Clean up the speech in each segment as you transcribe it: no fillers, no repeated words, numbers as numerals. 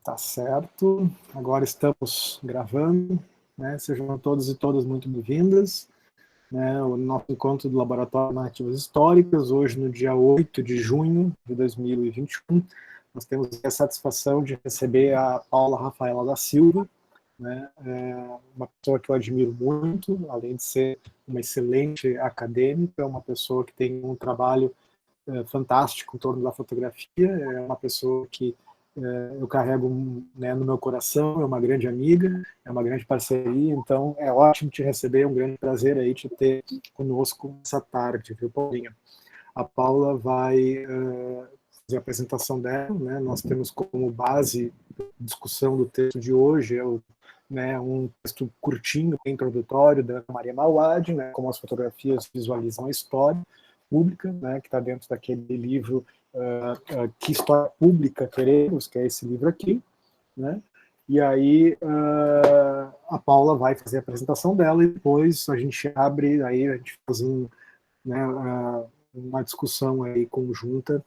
Tá certo. Agora estamos gravando, né? Sejam todos e todas muito bem-vindas, né? O nosso encontro do Laboratório de Narrativas Históricas, hoje no dia 8 de junho de 2021. Nós temos a satisfação de receber a Paula Rafaela da Silva, né? Uma pessoa que eu admiro muito, além de ser uma excelente acadêmica, é uma pessoa que tem um trabalho fantástico em torno da fotografia, é uma pessoa que eu carrego, né, no meu coração, é uma grande amiga, é uma grande parceria, então é ótimo te receber, é um grande prazer aí te ter conosco essa tarde, viu, Paulinha? A Paula vai fazer a apresentação dela, né? Nós temos como base de discussão do texto de hoje, né, um texto curtinho, introdutório, da Maria Mawad, né, como as fotografias visualizam a história pública, né, que está dentro daquele livro Que História Pública Queremos, que é esse livro aqui, né? E aí a Paula vai fazer a apresentação dela e depois a gente abre, aí a gente faz né, uma discussão aí conjunta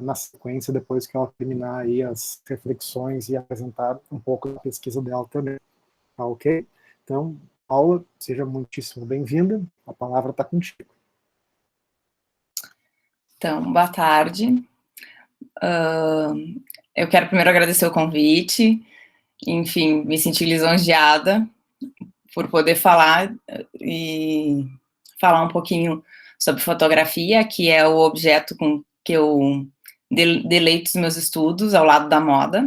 na sequência, depois que ela terminar aí as reflexões e apresentar um pouco da pesquisa dela também, tá ok? Então, Paula, seja muitíssimo bem-vinda, a palavra está contigo. Então, boa tarde. Eu quero primeiro agradecer o convite, enfim, me senti lisonjeada por poder falar um pouquinho sobre fotografia, que é o objeto com que eu deleito os meus estudos ao lado da moda,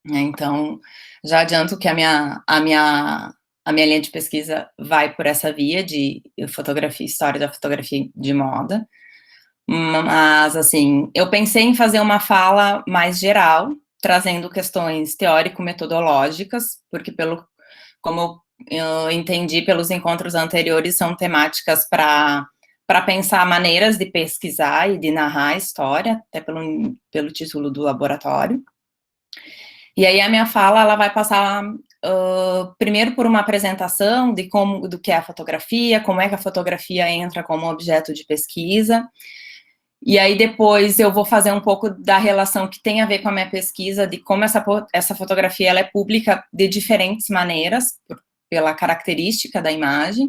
né? Então, já adianto que a minha linha de pesquisa vai por essa via de fotografia, história da fotografia de moda. Mas, assim, eu pensei em fazer uma fala mais geral, trazendo questões teórico-metodológicas, porque como eu entendi pelos encontros anteriores, são temáticas para pensar maneiras de pesquisar e de narrar a história, até pelo título do laboratório. E aí a minha fala, ela vai passar primeiro por uma apresentação do que é a fotografia, como é que a fotografia entra como objeto de pesquisa. E aí depois eu vou fazer um pouco da relação que tem a ver com a minha pesquisa, de como essa fotografia ela é pública de diferentes maneiras, pela característica da imagem.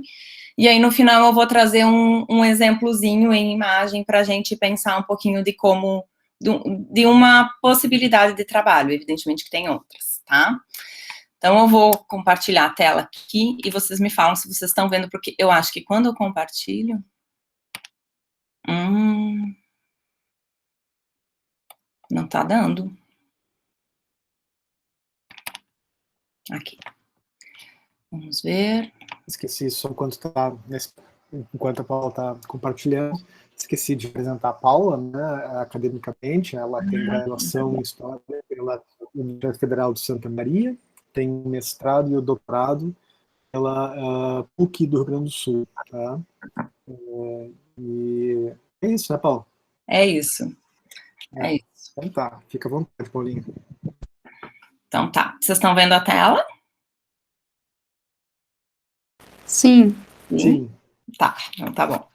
E aí no final eu vou trazer um exemplozinho em imagem para a gente pensar um pouquinho de uma possibilidade de trabalho, evidentemente que tem outras, tá? Então eu vou compartilhar a tela aqui e vocês me falam se vocês estão vendo, porque eu acho que quando eu compartilho... não tá dando. Aqui. Vamos ver. Esqueci só enquanto a Paula está compartilhando, esqueci de apresentar a Paula, né, academicamente. Ela tem graduação em História pela Universidade Federal de Santa Maria, tem mestrado e o doutorado pela PUC do Rio Grande do Sul. Tá? E é isso, né, Paula? É isso. É isso. Então tá, fica à vontade, Paulinha. Então tá. Vocês estão vendo a tela? Sim. Sim. Tá, então tá bom.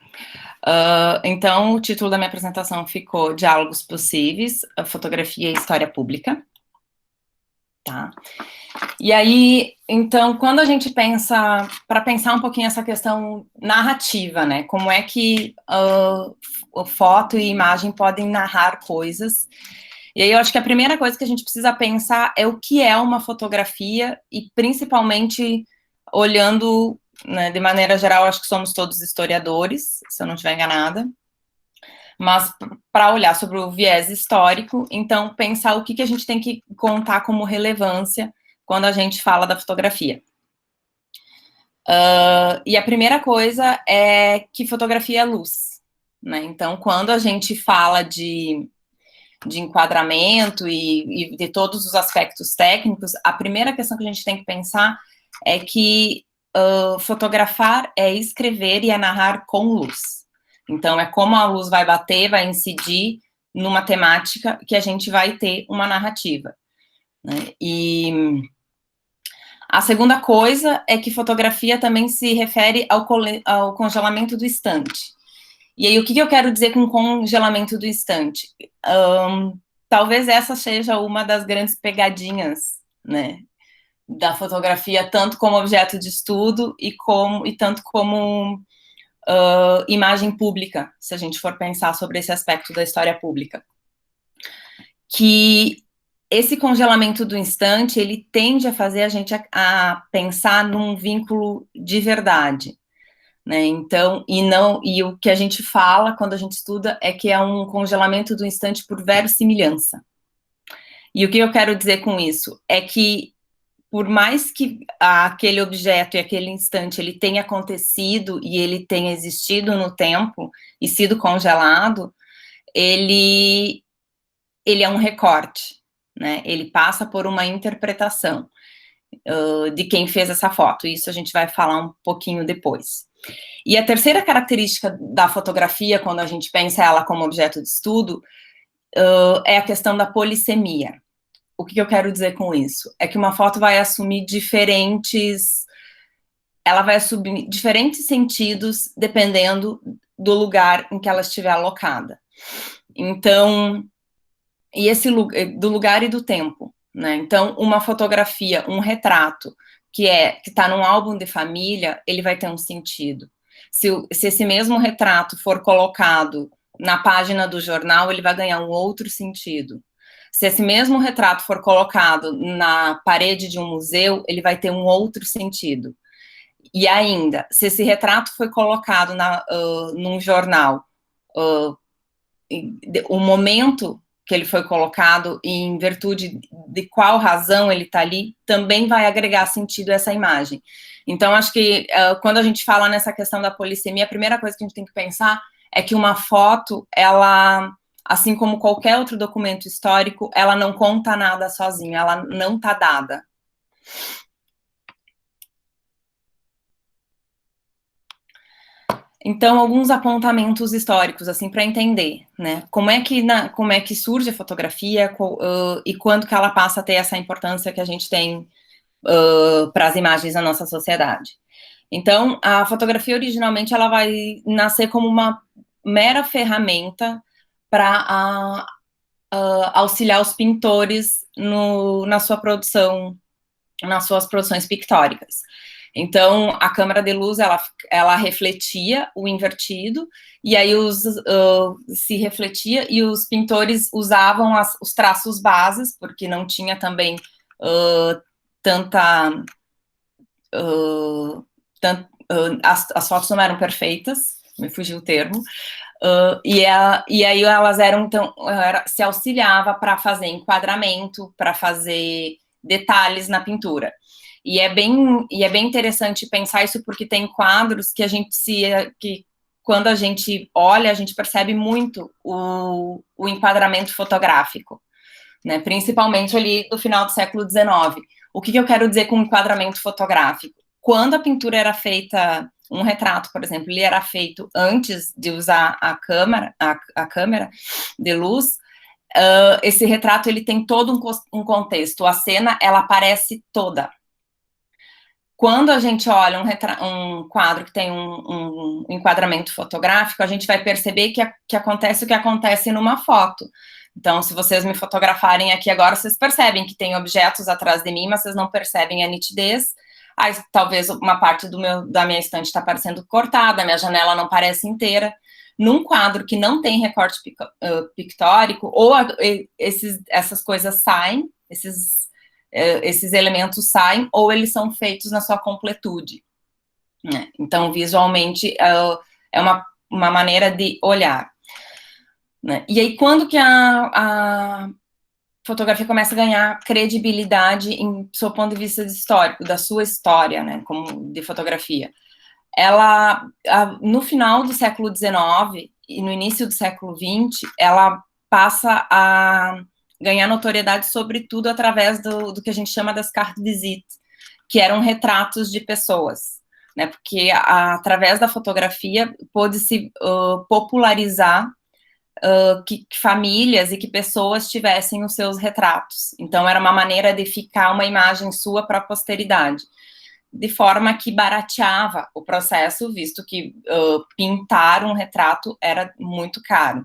Então, o título da minha apresentação ficou Diálogos Possíveis, a Fotografia e História Pública. Tá? E aí, então, quando a gente para pensar um pouquinho essa questão narrativa, né? Como é que foto e imagem podem narrar coisas. E aí eu acho que a primeira coisa que a gente precisa pensar é o que é uma fotografia e principalmente olhando, né, de maneira geral, acho que somos todos historiadores, se eu não estiver enganada, mas para olhar sobre o viés histórico, então pensar o que a gente tem que contar como relevância quando a gente fala da fotografia. E a primeira coisa é que fotografia é luz, né? Então, quando a gente fala de enquadramento e de todos os aspectos técnicos, a primeira questão que a gente tem que pensar é que fotografar é escrever e é narrar com luz. Então, é como a luz vai bater, vai incidir numa temática que a gente vai ter uma narrativa, né? E a segunda coisa é que fotografia também se refere ao congelamento do instante. E aí, o que eu quero dizer com congelamento do instante? talvez essa seja uma das grandes pegadinhas, né, da fotografia, tanto como objeto de estudo e tanto como imagem pública, se a gente for pensar sobre esse aspecto da história pública. Que esse congelamento do instante, ele tende a fazer a gente a pensar num vínculo de verdade, né? Então, e o que a gente fala quando a gente estuda é que é um congelamento do instante por verossimilhança. E o que eu quero dizer com isso é que, por mais que aquele objeto e aquele instante ele tenha acontecido e ele tenha existido no tempo e sido congelado, ele é um recorte, né? Ele passa por uma interpretação de quem fez essa foto. Isso a gente vai falar um pouquinho depois. E a terceira característica da fotografia, quando a gente pensa ela como objeto de estudo, é a questão da polissemia. O que eu quero dizer com isso? É que uma foto vai assumir diferentes sentidos dependendo do lugar em que ela estiver alocada. Então, do lugar e do tempo, né? Então, uma fotografia, um retrato que está num álbum de família, ele vai ter um sentido. Se esse mesmo retrato for colocado na página do jornal, ele vai ganhar um outro sentido. Se esse mesmo retrato for colocado na parede de um museu, ele vai ter um outro sentido. E ainda, se esse retrato foi colocado num jornal, o momento que ele foi colocado e em virtude de qual razão ele está ali, também vai agregar sentido a essa imagem. Então, acho que quando a gente fala nessa questão da polissemia, a primeira coisa que a gente tem que pensar é que uma foto, ela, assim como qualquer outro documento histórico, ela não conta nada sozinha, ela não está dada. Então, alguns apontamentos históricos, assim, para entender, né, como é que surge a fotografia e quando que ela passa a ter essa importância que a gente tem para as imagens da nossa sociedade. Então, a fotografia, originalmente, ela vai nascer como uma mera ferramenta para auxiliar os pintores na sua produção, nas suas produções pictóricas. Então, a câmara de luz, ela refletia o invertido, e aí se refletia, e os pintores usavam os traços bases, porque não tinha também as fotos não eram perfeitas, me fugiu o termo, e aí elas eram, então, se auxiliava para fazer enquadramento, para fazer detalhes na pintura. E é bem interessante pensar isso, porque tem quadros que quando a gente olha, a gente percebe muito o enquadramento fotográfico, né? Principalmente ali do final do século XIX. O que eu quero dizer com enquadramento fotográfico? Quando a pintura era feita, um retrato, por exemplo, ele era feito antes de usar a câmera de luz, esse retrato ele tem todo um contexto, a cena ela aparece toda. Quando a gente olha um quadro que tem um enquadramento fotográfico, a gente vai perceber que acontece o que acontece numa foto. Então, se vocês me fotografarem aqui agora, vocês percebem que tem objetos atrás de mim, mas vocês não percebem a nitidez. Aí, talvez uma parte da minha estante está parecendo cortada, a minha janela não parece inteira. Num quadro que não tem recorte pictórico, ou essas coisas saem, esses elementos saem, ou eles são feitos na sua completude, né? Então, visualmente, é uma maneira de olhar, né? E aí, quando que a fotografia começa a ganhar credibilidade em seu ponto de vista histórico, da sua história, né, como de fotografia? No final do século XIX e no início do século XX, ela passa a ganhar notoriedade, sobretudo através do que a gente chama das cartes de visite, que eram retratos de pessoas, né? Porque através da fotografia pôde-se popularizar que famílias e que pessoas tivessem os seus retratos. Então, era uma maneira de ficar uma imagem sua para a posteridade, de forma que barateava o processo, visto que pintar um retrato era muito caro.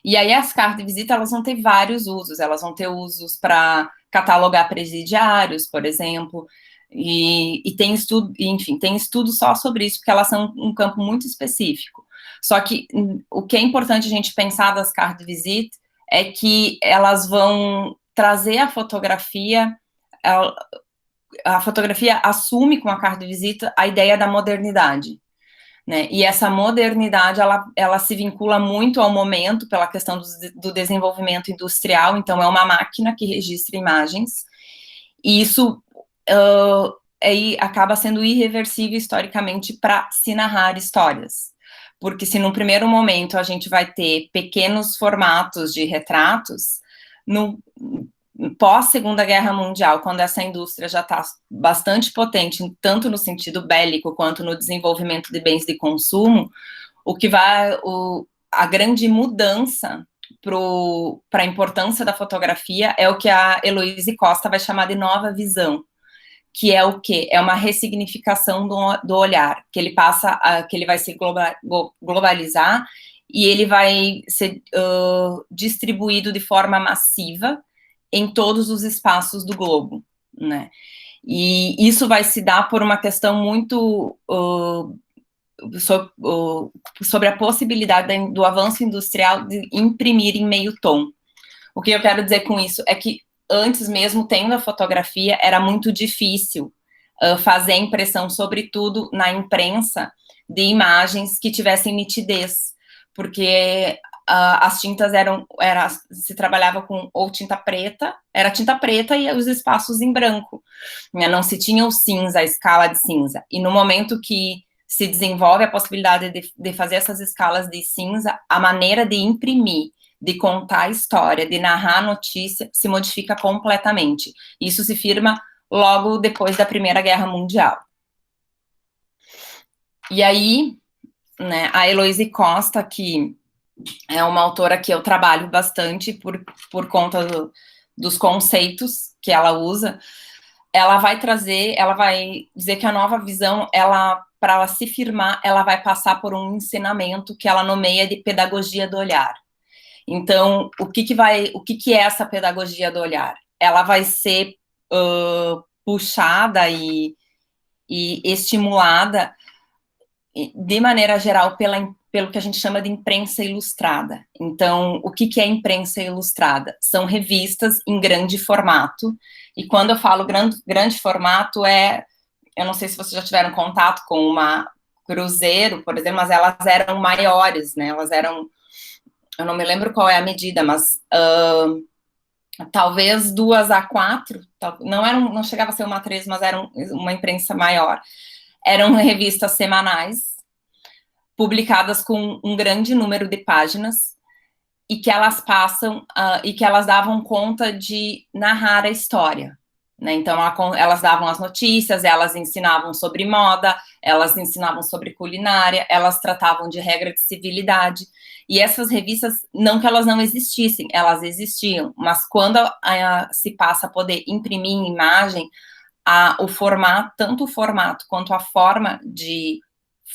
E aí as cartas de visita, elas vão ter vários usos, elas vão ter usos para catalogar presidiários, por exemplo, e tem estudo, enfim, tem estudo só sobre isso, porque elas são um campo muito específico. Só que o que é importante a gente pensar das cartas de visita é que elas vão trazer a fotografia assume com a carta de visita a ideia da modernidade, né? E essa modernidade, ela se vincula muito ao momento pela questão do desenvolvimento industrial, então é uma máquina que registra imagens, e isso aí acaba sendo irreversível historicamente para se narrar histórias. Porque se num primeiro momento a gente vai ter pequenos formatos de retratos, no pós-Segunda Guerra Mundial, quando essa indústria já está bastante potente, tanto no sentido bélico quanto no desenvolvimento de bens de consumo, a grande mudança para a importância da fotografia é o que a Heloíse Costa vai chamar de nova visão, que é o quê? É uma ressignificação do olhar, que ele vai se globalizar e ele vai ser distribuído de forma massiva em todos os espaços do globo, né? E isso vai se dar por uma questão muito sobre a possibilidade do avanço industrial de imprimir em meio tom. O que eu quero dizer com isso é que antes mesmo, tendo a fotografia, era muito difícil fazer a impressão, sobretudo na imprensa, de imagens que tivessem nitidez, porque as tintas se trabalhava com ou tinta preta, era tinta preta e os espaços em branco, né? Não se tinha o cinza, a escala de cinza, e no momento que se desenvolve a possibilidade de fazer essas escalas de cinza, a maneira de imprimir, de contar a história, de narrar a notícia, se modifica completamente. Isso se firma logo depois da Primeira Guerra Mundial. E aí, né, a Heloíse Costa, que é uma autora que eu trabalho bastante por conta dos conceitos que ela usa, ela vai dizer que a nova visão, para ela se firmar, ela vai passar por um ensinamento que ela nomeia de pedagogia do olhar. Então, o que é essa pedagogia do olhar? Ela vai ser puxada e estimulada, de maneira geral, pelo que a gente chama de imprensa ilustrada. Então, o que é imprensa ilustrada? São revistas em grande formato, e quando eu falo grande formato, eu não sei se vocês já tiveram contato com uma Cruzeiro, por exemplo, mas elas eram maiores, né? Elas eram, eu não me lembro qual é a medida, mas talvez 2:4, não chegava a ser 1:3, mas era uma imprensa maior. Eram revistas semanais, publicadas com um grande número de páginas, e que elas e que elas davam conta de narrar a história, né? Então, elas davam as notícias, elas ensinavam sobre moda, elas ensinavam sobre culinária, elas tratavam de regra de civilidade, e essas revistas, não que elas não existissem, elas existiam, mas quando se passa a poder imprimir em imagem, tanto o formato quanto a forma de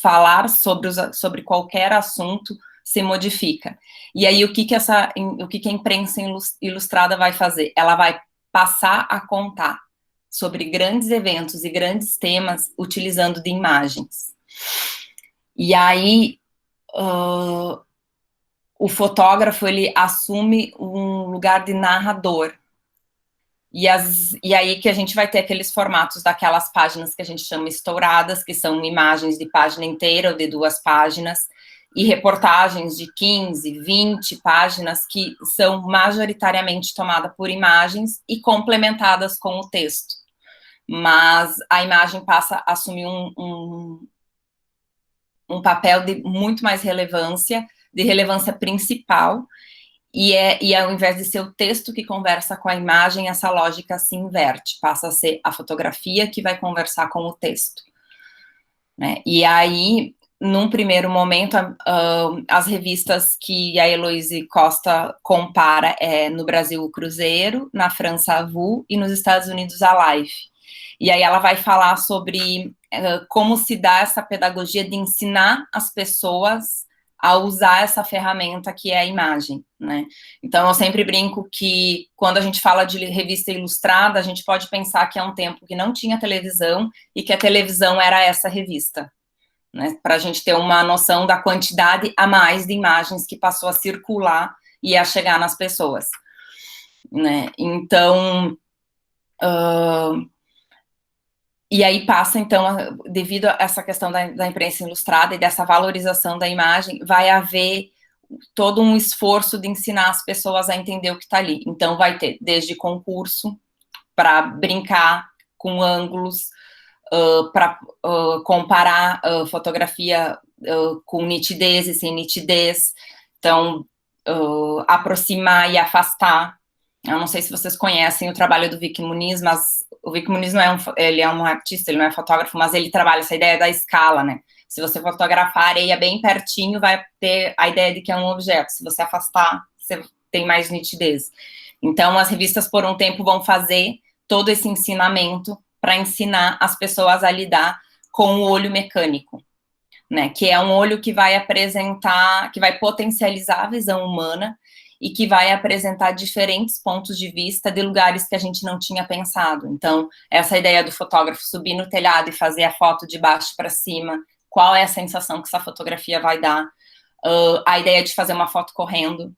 falar sobre qualquer assunto se modifica. E aí, o que a imprensa ilustrada vai fazer? Ela vai passar a contar sobre grandes eventos e grandes temas utilizando de imagens. E aí, o fotógrafo, ele assume um lugar de narrador. E aí que a gente vai ter aqueles formatos daquelas páginas que a gente chama estouradas, que são imagens de página inteira ou de 2 páginas, e reportagens de 15, 20 páginas que são majoritariamente tomadas por imagens e complementadas com o texto. Mas a imagem passa a assumir um papel de muito mais relevância, de relevância principal, e ao invés de ser o texto que conversa com a imagem, essa lógica se inverte, passa a ser a fotografia que vai conversar com o texto, né? E aí, num primeiro momento, as revistas que a Heloíse Costa compara no Brasil o Cruzeiro, na França a Vu e nos Estados Unidos a Life. E aí ela vai falar sobre como se dá essa pedagogia de ensinar as pessoas a usar essa ferramenta que é a imagem, né? Então, eu sempre brinco que, quando a gente fala de revista ilustrada, a gente pode pensar que é um tempo que não tinha televisão e que a televisão era essa revista, né? Para a gente ter uma noção da quantidade a mais de imagens que passou a circular e a chegar nas pessoas, né? Então, e aí passa, então, devido a essa questão da imprensa ilustrada e dessa valorização da imagem, vai haver todo um esforço de ensinar as pessoas a entender o que está ali. Então, vai ter desde concurso, para brincar com ângulos, para comparar fotografia com nitidez e sem nitidez. Então, aproximar e afastar. Eu não sei se vocês conhecem o trabalho do Vic Muniz, mas o Vic Muniz não é ele é um artista, ele não é fotógrafo, mas ele trabalha essa ideia da escala, né? Se você fotografar a areia bem pertinho, vai ter a ideia de que é um objeto. Se você afastar, você tem mais nitidez. Então, as revistas, por um tempo, vão fazer todo esse ensinamento para ensinar as pessoas a lidar com o olho mecânico, né? Que é um olho que vai apresentar, que vai potencializar a visão humana e que vai apresentar diferentes pontos de vista de lugares que a gente não tinha pensado. Então, essa ideia do fotógrafo subir no telhado e fazer a foto de baixo para cima, qual é a sensação que essa fotografia vai dar? A ideia de fazer uma foto correndo,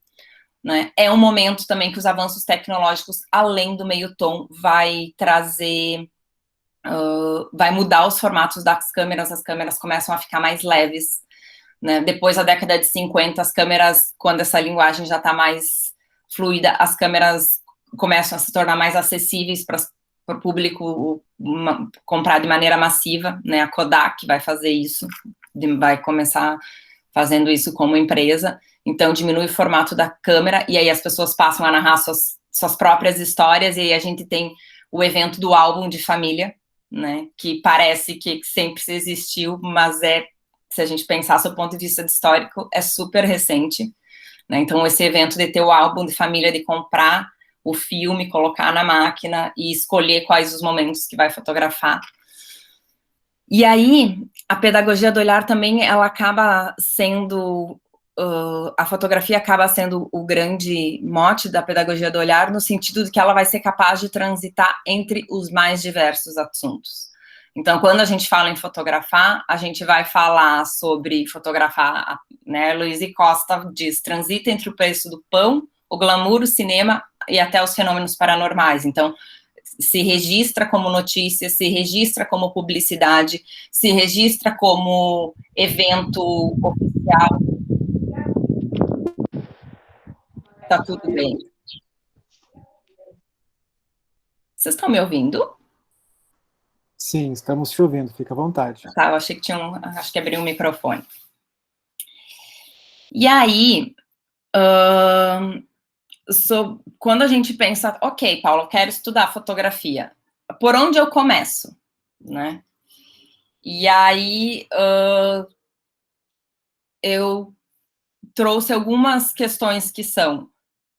né? É um momento também que os avanços tecnológicos, além do meio tom, vai trazer, vai mudar os formatos das câmeras, as câmeras começam a ficar mais leves, né? Depois da década de 50, as câmeras, quando essa linguagem já está mais fluida, as câmeras começam a se tornar mais acessíveis para o público comprar de maneira massiva, né? A Kodak vai fazer isso, vai começar fazendo isso como empresa. Então, diminui o formato da câmera, e aí as pessoas passam a narrar suas próprias histórias, e aí a gente tem o evento do álbum de família, né, que parece que sempre existiu, mas se a gente pensar do ponto de vista histórico, é super recente, né? Então, esse evento de ter o álbum de família, de comprar o filme, colocar na máquina e escolher quais os momentos que vai fotografar. E aí, a pedagogia do olhar também, ela acaba sendo... a fotografia acaba sendo o grande mote da pedagogia do olhar, no sentido de que ela vai ser capaz de transitar entre os mais diversos assuntos. Então, quando a gente fala em fotografar, a gente vai falar sobre fotografar, né? Luiz Costa diz, transita entre o preço do pão, o glamour, o cinema e até os fenômenos paranormais. Então, se registra como notícia, se registra como publicidade, se registra como evento oficial. Tá tudo bem. Vocês estão me ouvindo? Sim, estamos te ouvindo, fica à vontade. Tá, eu achei que acho que abriu um microfone. E aí, quando a gente pensa, ok, Paulo, eu quero estudar fotografia, por onde eu começo, né? E aí, eu trouxe algumas questões que são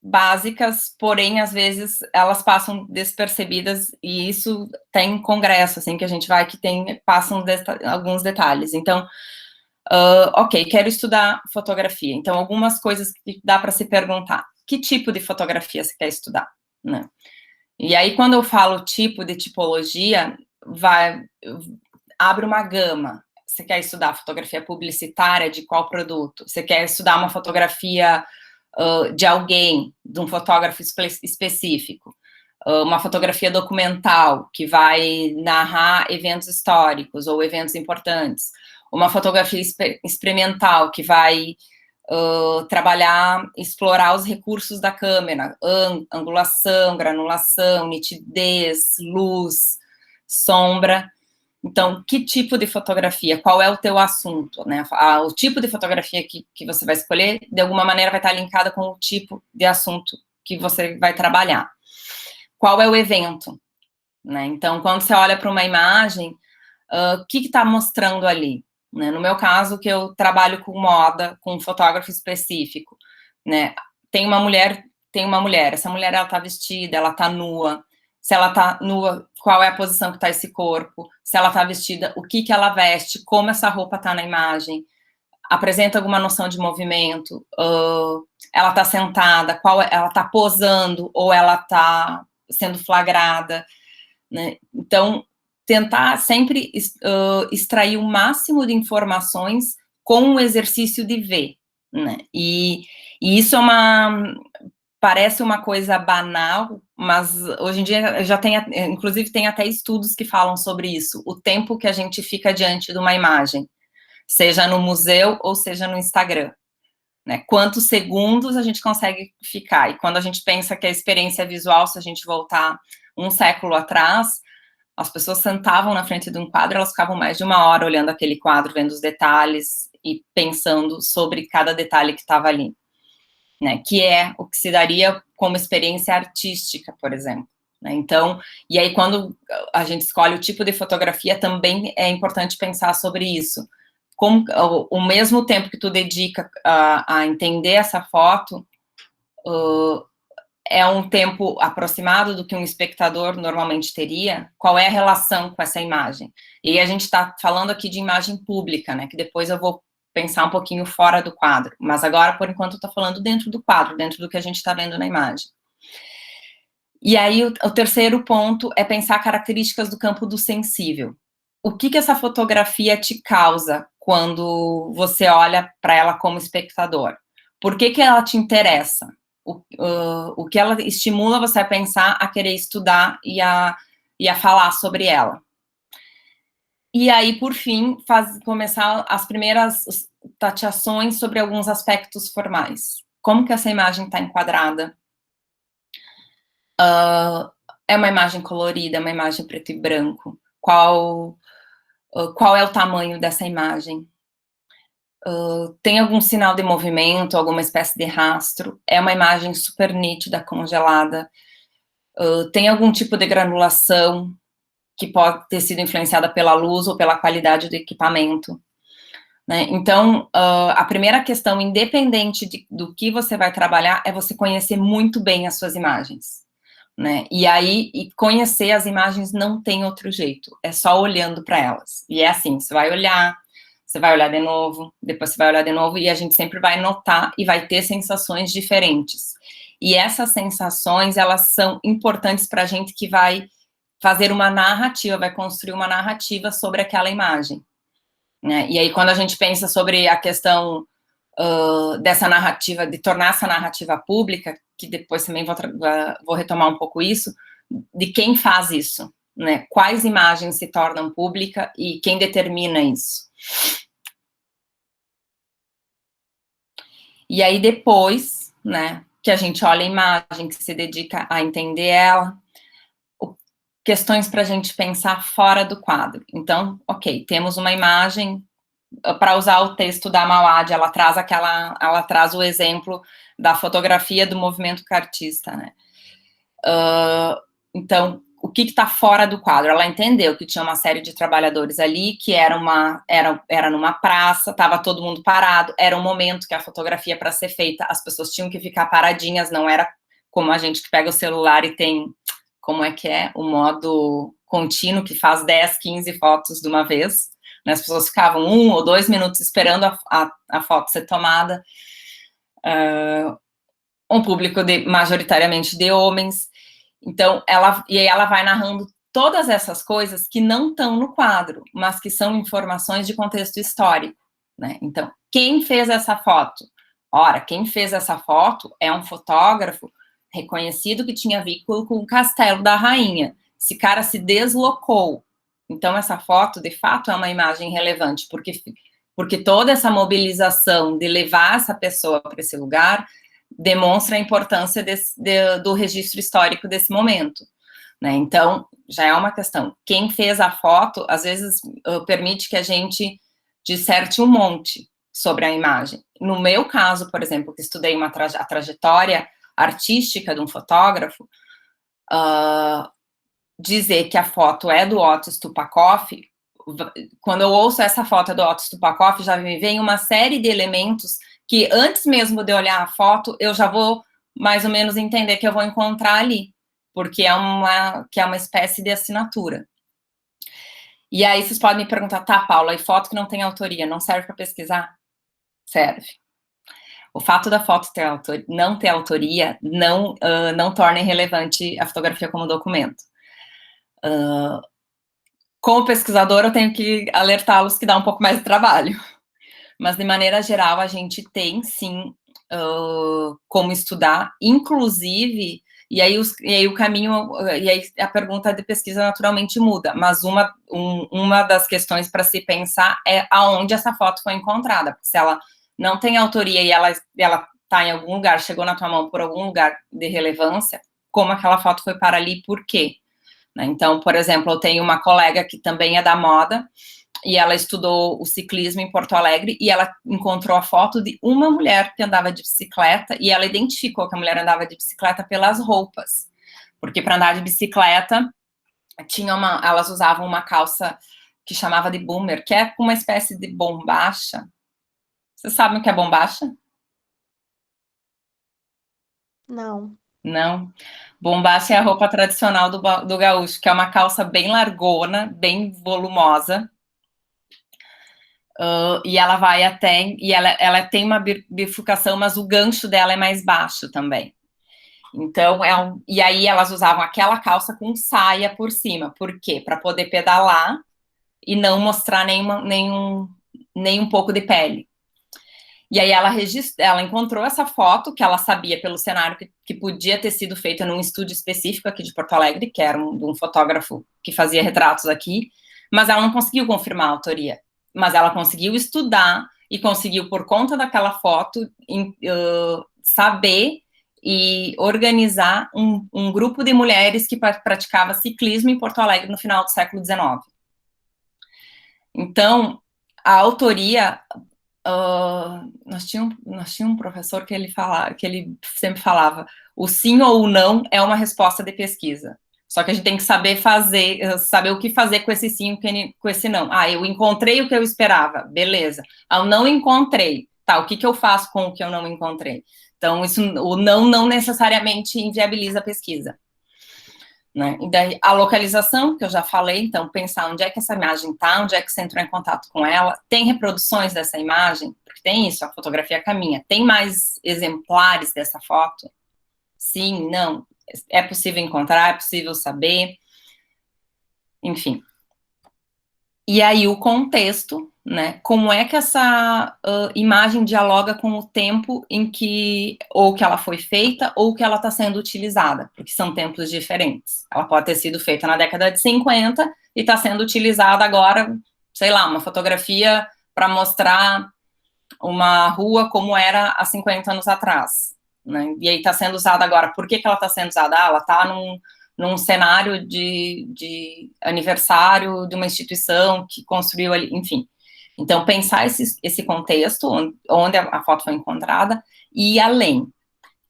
básicas, porém, às vezes, elas passam despercebidas, e isso tem congresso, assim, que a gente vai, que passam alguns detalhes. Então, ok, quero estudar fotografia. Então, algumas coisas que dá para se perguntar. Que tipo de fotografia você quer estudar, né? E aí, quando eu falo tipo de tipologia, abre uma gama. Você quer estudar fotografia publicitária de qual produto? Você quer estudar uma fotografia de alguém, de um fotógrafo específico, uma fotografia documental, que vai narrar eventos históricos ou eventos importantes, uma fotografia experimental, que vai trabalhar, explorar os recursos da câmera, angulação, granulação, nitidez, luz, sombra. Então, que tipo de fotografia? Qual é o teu assunto, né? O tipo de fotografia que você vai escolher, de alguma maneira, vai estar linkada com o tipo de assunto que você vai trabalhar. Qual é o evento, né? Então, quando você olha para uma imagem, o que está mostrando ali? Né? No meu caso, que eu trabalho com moda, com um fotógrafo específico, né? Tem uma mulher, essa mulher, ela está vestida, ela está nua. Se ela está nua, qual é a posição que está esse corpo? Se ela está vestida, o que ela veste? Como essa roupa está na imagem? apresenta alguma noção de movimento, ela está sentada, ela está posando, ou ela está sendo flagrada, né? Então, tentar sempre extrair o máximo de informações com o exercício de ver, né? E isso parece uma coisa banal, mas hoje em dia já tem, inclusive tem até estudos que falam sobre isso, o tempo que a gente fica diante de uma imagem, seja no museu ou seja no Instagram, né? Quantos segundos a gente consegue ficar? E quando a gente pensa que a experiência visual, se a gente voltar um século atrás, as pessoas sentavam na frente de um quadro, elas ficavam mais de uma hora olhando aquele quadro, vendo os detalhes e pensando sobre cada detalhe que estava ali, né? Que é o que se daria como experiência artística, por exemplo. Então, e aí quando a gente escolhe o tipo de fotografia, também é importante pensar sobre isso. Como o mesmo tempo que tu dedica a entender essa foto, é um tempo aproximado do que um espectador normalmente teria, qual é a relação com essa imagem? E a gente está falando aqui de imagem pública, né, que depois eu vou pensar um pouquinho fora do quadro, mas agora, por enquanto, eu estou falando dentro do quadro, dentro do que a gente está vendo na imagem. E aí, o terceiro ponto é pensar características do campo do sensível. O que essa fotografia te causa quando você olha para ela como espectador? Por que ela te interessa? O que ela estimula você a pensar, a querer estudar e a falar sobre ela. E aí, por fim, começar as primeiras tateações sobre alguns aspectos formais. Como que essa imagem está enquadrada? É uma imagem colorida, é uma imagem preto e branco? Qual é o tamanho dessa imagem? Tem algum sinal de movimento, alguma espécie de rastro? É uma imagem super nítida, congelada? Tem algum tipo de granulação que pode ter sido influenciada pela luz ou pela qualidade do equipamento, né? Então, a primeira questão, independente do que você vai trabalhar, é você conhecer muito bem as suas imagens, né? E aí, conhecer as imagens não tem outro jeito, é só olhando para elas. E é assim, você vai olhar de novo, depois você vai olhar de novo, e a gente sempre vai notar e vai ter sensações diferentes. E essas sensações, elas são importantes para a gente que vai fazer uma narrativa, vai construir uma narrativa sobre aquela imagem, né? E aí, quando a gente pensa sobre a questão dessa narrativa, de tornar essa narrativa pública, que depois também vou retomar um pouco isso, de quem faz isso, né? Quais imagens se tornam públicas e quem determina isso. E aí, depois, né, que a gente olha a imagem, que se dedica a entender ela, questões para a gente pensar fora do quadro. Então, ok, temos uma imagem, para usar o texto da Mauad, ela traz o exemplo da fotografia do movimento cartista, né? Então, o que está fora do quadro? Ela entendeu que tinha uma série de trabalhadores ali, que era numa praça, estava todo mundo parado, era um momento que a fotografia, para ser feita, as pessoas tinham que ficar paradinhas, não era como a gente que pega o celular e tem, como é que é, o modo contínuo, que faz 10, 15 fotos de uma vez, né? As pessoas ficavam 1 ou 2 minutos esperando a foto ser tomada, um público majoritariamente de homens. Então, ela vai narrando todas essas coisas que não estão no quadro, mas que são informações de contexto histórico, né? Então, quem fez essa foto? Ora, quem fez essa foto é um fotógrafo reconhecido que tinha vínculo com o Castelo da Rainha. Esse cara se deslocou. Então, essa foto, de fato, é uma imagem relevante, porque toda essa mobilização de levar essa pessoa para esse lugar demonstra a importância do registro histórico desse momento, né? Então, já é uma questão. Quem fez a foto, às vezes, permite que a gente disserte um monte sobre a imagem. No meu caso, por exemplo, que estudei a trajetória artística de um fotógrafo, dizer que a foto é do Otto Stupakov, quando eu ouço essa foto do Otto Stupakov, já me vem uma série de elementos que antes mesmo de olhar a foto, eu já vou mais ou menos entender que eu vou encontrar ali, porque é uma espécie de assinatura. E aí vocês podem me perguntar, tá, Paula, e foto que não tem autoria, não serve para pesquisar? serve. O fato da foto não ter autoria não torna irrelevante a fotografia como documento. Como pesquisadora, eu tenho que alertá-los que dá um pouco mais de trabalho. Mas, de maneira geral, a gente tem, sim, como estudar, inclusive, e aí o caminho, e aí a pergunta de pesquisa naturalmente muda, mas uma das questões para se pensar é aonde essa foto foi encontrada, porque se ela não tem autoria e ela está em algum lugar, chegou na tua mão por algum lugar de relevância, como aquela foto foi para ali, por quê? Né? Então, por exemplo, eu tenho uma colega que também é da moda, e ela estudou o ciclismo em Porto Alegre, e ela encontrou a foto de uma mulher que andava de bicicleta, e ela identificou que a mulher andava de bicicleta pelas roupas, porque para andar de bicicleta, elas usavam uma calça que chamava de boomer, que é uma espécie de bombacha. Vocês sabem o que é bombacha? Não. Não. Bombacha é a roupa tradicional do gaúcho, que é uma calça bem largona, bem volumosa, e ela vai até, e ela tem uma bifurcação, mas o gancho dela é mais baixo também. Então, e aí elas usavam aquela calça com saia por cima. Por quê? Para poder pedalar e não mostrar nem um pouco de pele. E aí ela encontrou essa foto, que ela sabia pelo cenário que podia ter sido feita num estúdio específico aqui de Porto Alegre, que era um fotógrafo que fazia retratos aqui, mas ela não conseguiu confirmar a autoria. Mas ela conseguiu estudar e conseguiu, por conta daquela foto, saber e organizar um grupo de mulheres que praticava ciclismo em Porto Alegre no final do século XIX. Então, a autoria... nós tínhamos um professor que ele sempre falava, o sim ou o não é uma resposta de pesquisa. Só que a gente tem que saber o que fazer com esse sim e com esse não. Eu encontrei o que eu esperava, beleza. Eu não encontrei, tá, o que eu faço com o que eu não encontrei? Então, o não necessariamente inviabiliza a pesquisa. Né? E daí, a localização, que eu já falei, então, pensar onde é que essa imagem está, onde é que você entrou em contato com ela, tem reproduções dessa imagem, porque tem isso, a fotografia caminha, tem mais exemplares dessa foto? Sim, não, é possível encontrar, é possível saber, enfim. E aí o contexto, né, como é que essa imagem dialoga com o tempo em que, ou que ela foi feita, ou que ela está sendo utilizada, porque são tempos diferentes. Ela pode ter sido feita na década de 50 e está sendo utilizada agora, sei lá, uma fotografia para mostrar uma rua como era há 50 anos atrás, né, e aí está sendo usada agora. Por que ela está sendo usada? Ela está num cenário de aniversário de uma instituição que construiu ali, enfim. Então, pensar esse contexto, onde a foto foi encontrada, e ir além.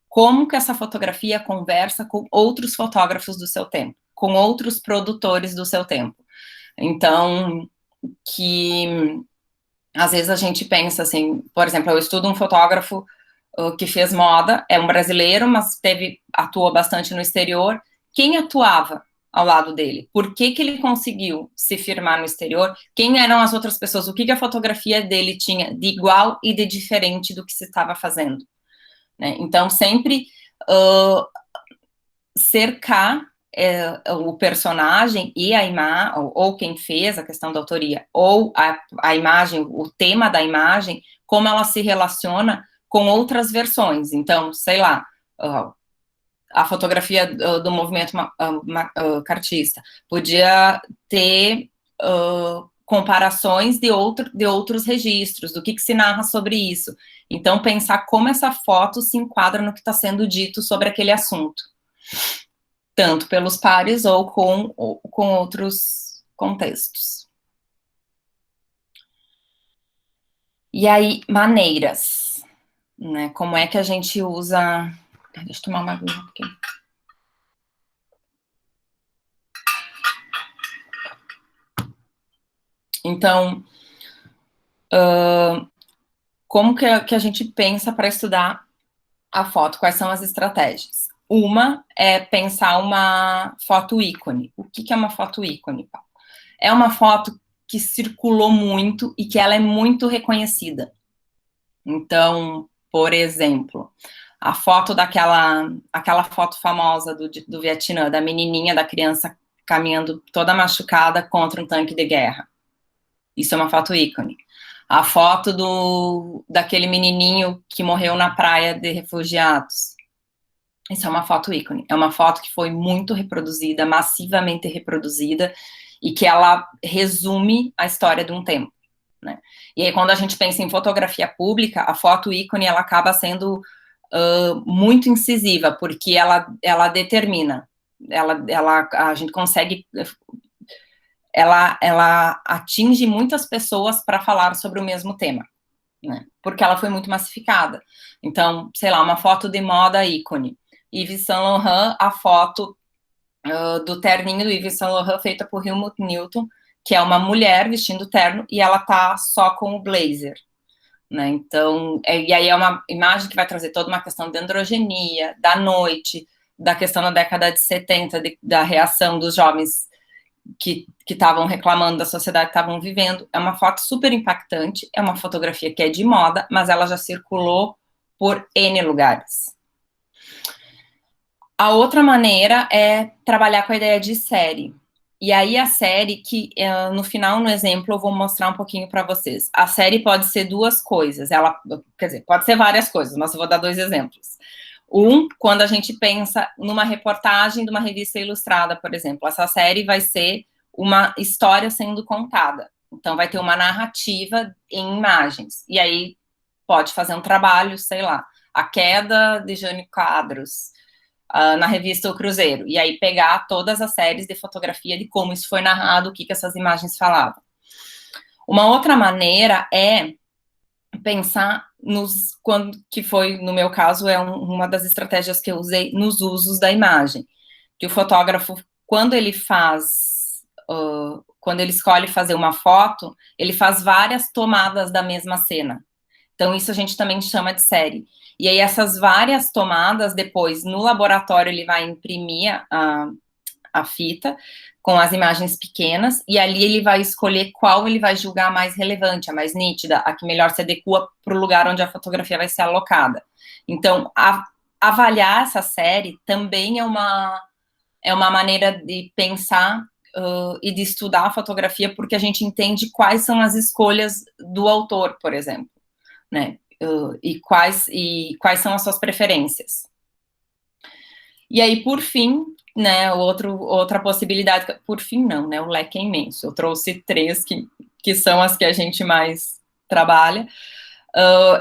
Como que essa fotografia conversa com outros fotógrafos do seu tempo, com outros produtores do seu tempo. Então, que às vezes a gente pensa assim, por exemplo, eu estudo um fotógrafo que fez moda, é um brasileiro, mas atuou bastante no exterior. Quem atuava ao lado dele? Por que ele conseguiu se firmar no exterior? Quem eram as outras pessoas? O que a fotografia dele tinha de igual e de diferente do que se estava fazendo? Né? Então, sempre cercar o personagem e a imagem, ou quem fez a questão da autoria, ou a imagem, o tema da imagem, como ela se relaciona com outras versões. Então, sei lá, a fotografia do movimento cartista podia ter comparações de outros registros, do que se narra sobre isso. Então, pensar como essa foto se enquadra no que está sendo dito sobre aquele assunto, tanto pelos pares ou com outros contextos. E aí, maneiras, né? Como é que a gente usa... Deixa eu tomar uma aguinha aqui. Então, como que a gente pensa para estudar a foto? Quais são as estratégias? Uma é pensar uma foto ícone. O que é uma foto ícone, Paulo? É uma foto que circulou muito e que ela é muito reconhecida. Então, por exemplo, a foto aquela foto famosa do Vietnã, da menininha, da criança caminhando toda machucada contra um tanque de guerra. Isso é uma foto ícone. A foto daquele menininho que morreu na praia de refugiados. Isso é uma foto ícone. É uma foto que foi muito reproduzida, massivamente reproduzida, e que ela resume a história de um tempo, né? E aí, quando a gente pensa em fotografia pública, a foto ícone, ela acaba sendo muito incisiva, porque ela determina, a gente consegue, ela atinge muitas pessoas para falar sobre o mesmo tema, né? Porque ela foi muito massificada. Então, sei lá, uma foto de moda ícone. Yves Saint Laurent, a foto do terninho do Yves Saint Laurent feita por Helmut Newton, que é uma mulher vestindo terno e ela tá só com o blazer, né? Então, e aí é uma imagem que vai trazer toda uma questão de androgenia, da noite, da questão da década de 70, da reação dos jovens que estavam reclamando da sociedade que estavam vivendo. É uma foto super impactante, é uma fotografia que é de moda, mas ela já circulou por N lugares. A outra maneira é trabalhar com a ideia de série. E aí a série, que no final, no exemplo, eu vou mostrar um pouquinho para vocês. A série pode ser duas coisas, quer dizer, pode ser várias coisas, mas eu vou dar 2 exemplos. Quando a gente pensa numa reportagem de uma revista ilustrada, por exemplo, essa série vai ser uma história sendo contada. Então, vai ter uma narrativa em imagens. E aí, pode fazer um trabalho, sei lá, a queda de Jânio Quadros, na revista O Cruzeiro, e aí pegar todas as séries de fotografia de como isso foi narrado, o que essas imagens falavam. Uma outra maneira é pensar que foi, no meu caso, uma das estratégias que eu usei nos usos da imagem, que o fotógrafo, quando ele escolhe fazer uma foto, ele faz várias tomadas da mesma cena. Então, isso a gente também chama de série. E aí, essas várias tomadas, depois, no laboratório, ele vai imprimir a fita com as imagens pequenas, e ali ele vai escolher qual ele vai julgar mais relevante, a mais nítida, a que melhor se adequa para o lugar onde a fotografia vai ser alocada. Então, avaliar essa série também é uma maneira de pensar e de estudar a fotografia, porque a gente entende quais são as escolhas do autor, por exemplo, né? E quais são as suas preferências. E aí, por fim, né, outra possibilidade, por fim não, né, o leque é imenso, eu trouxe 3 que são as que a gente mais trabalha,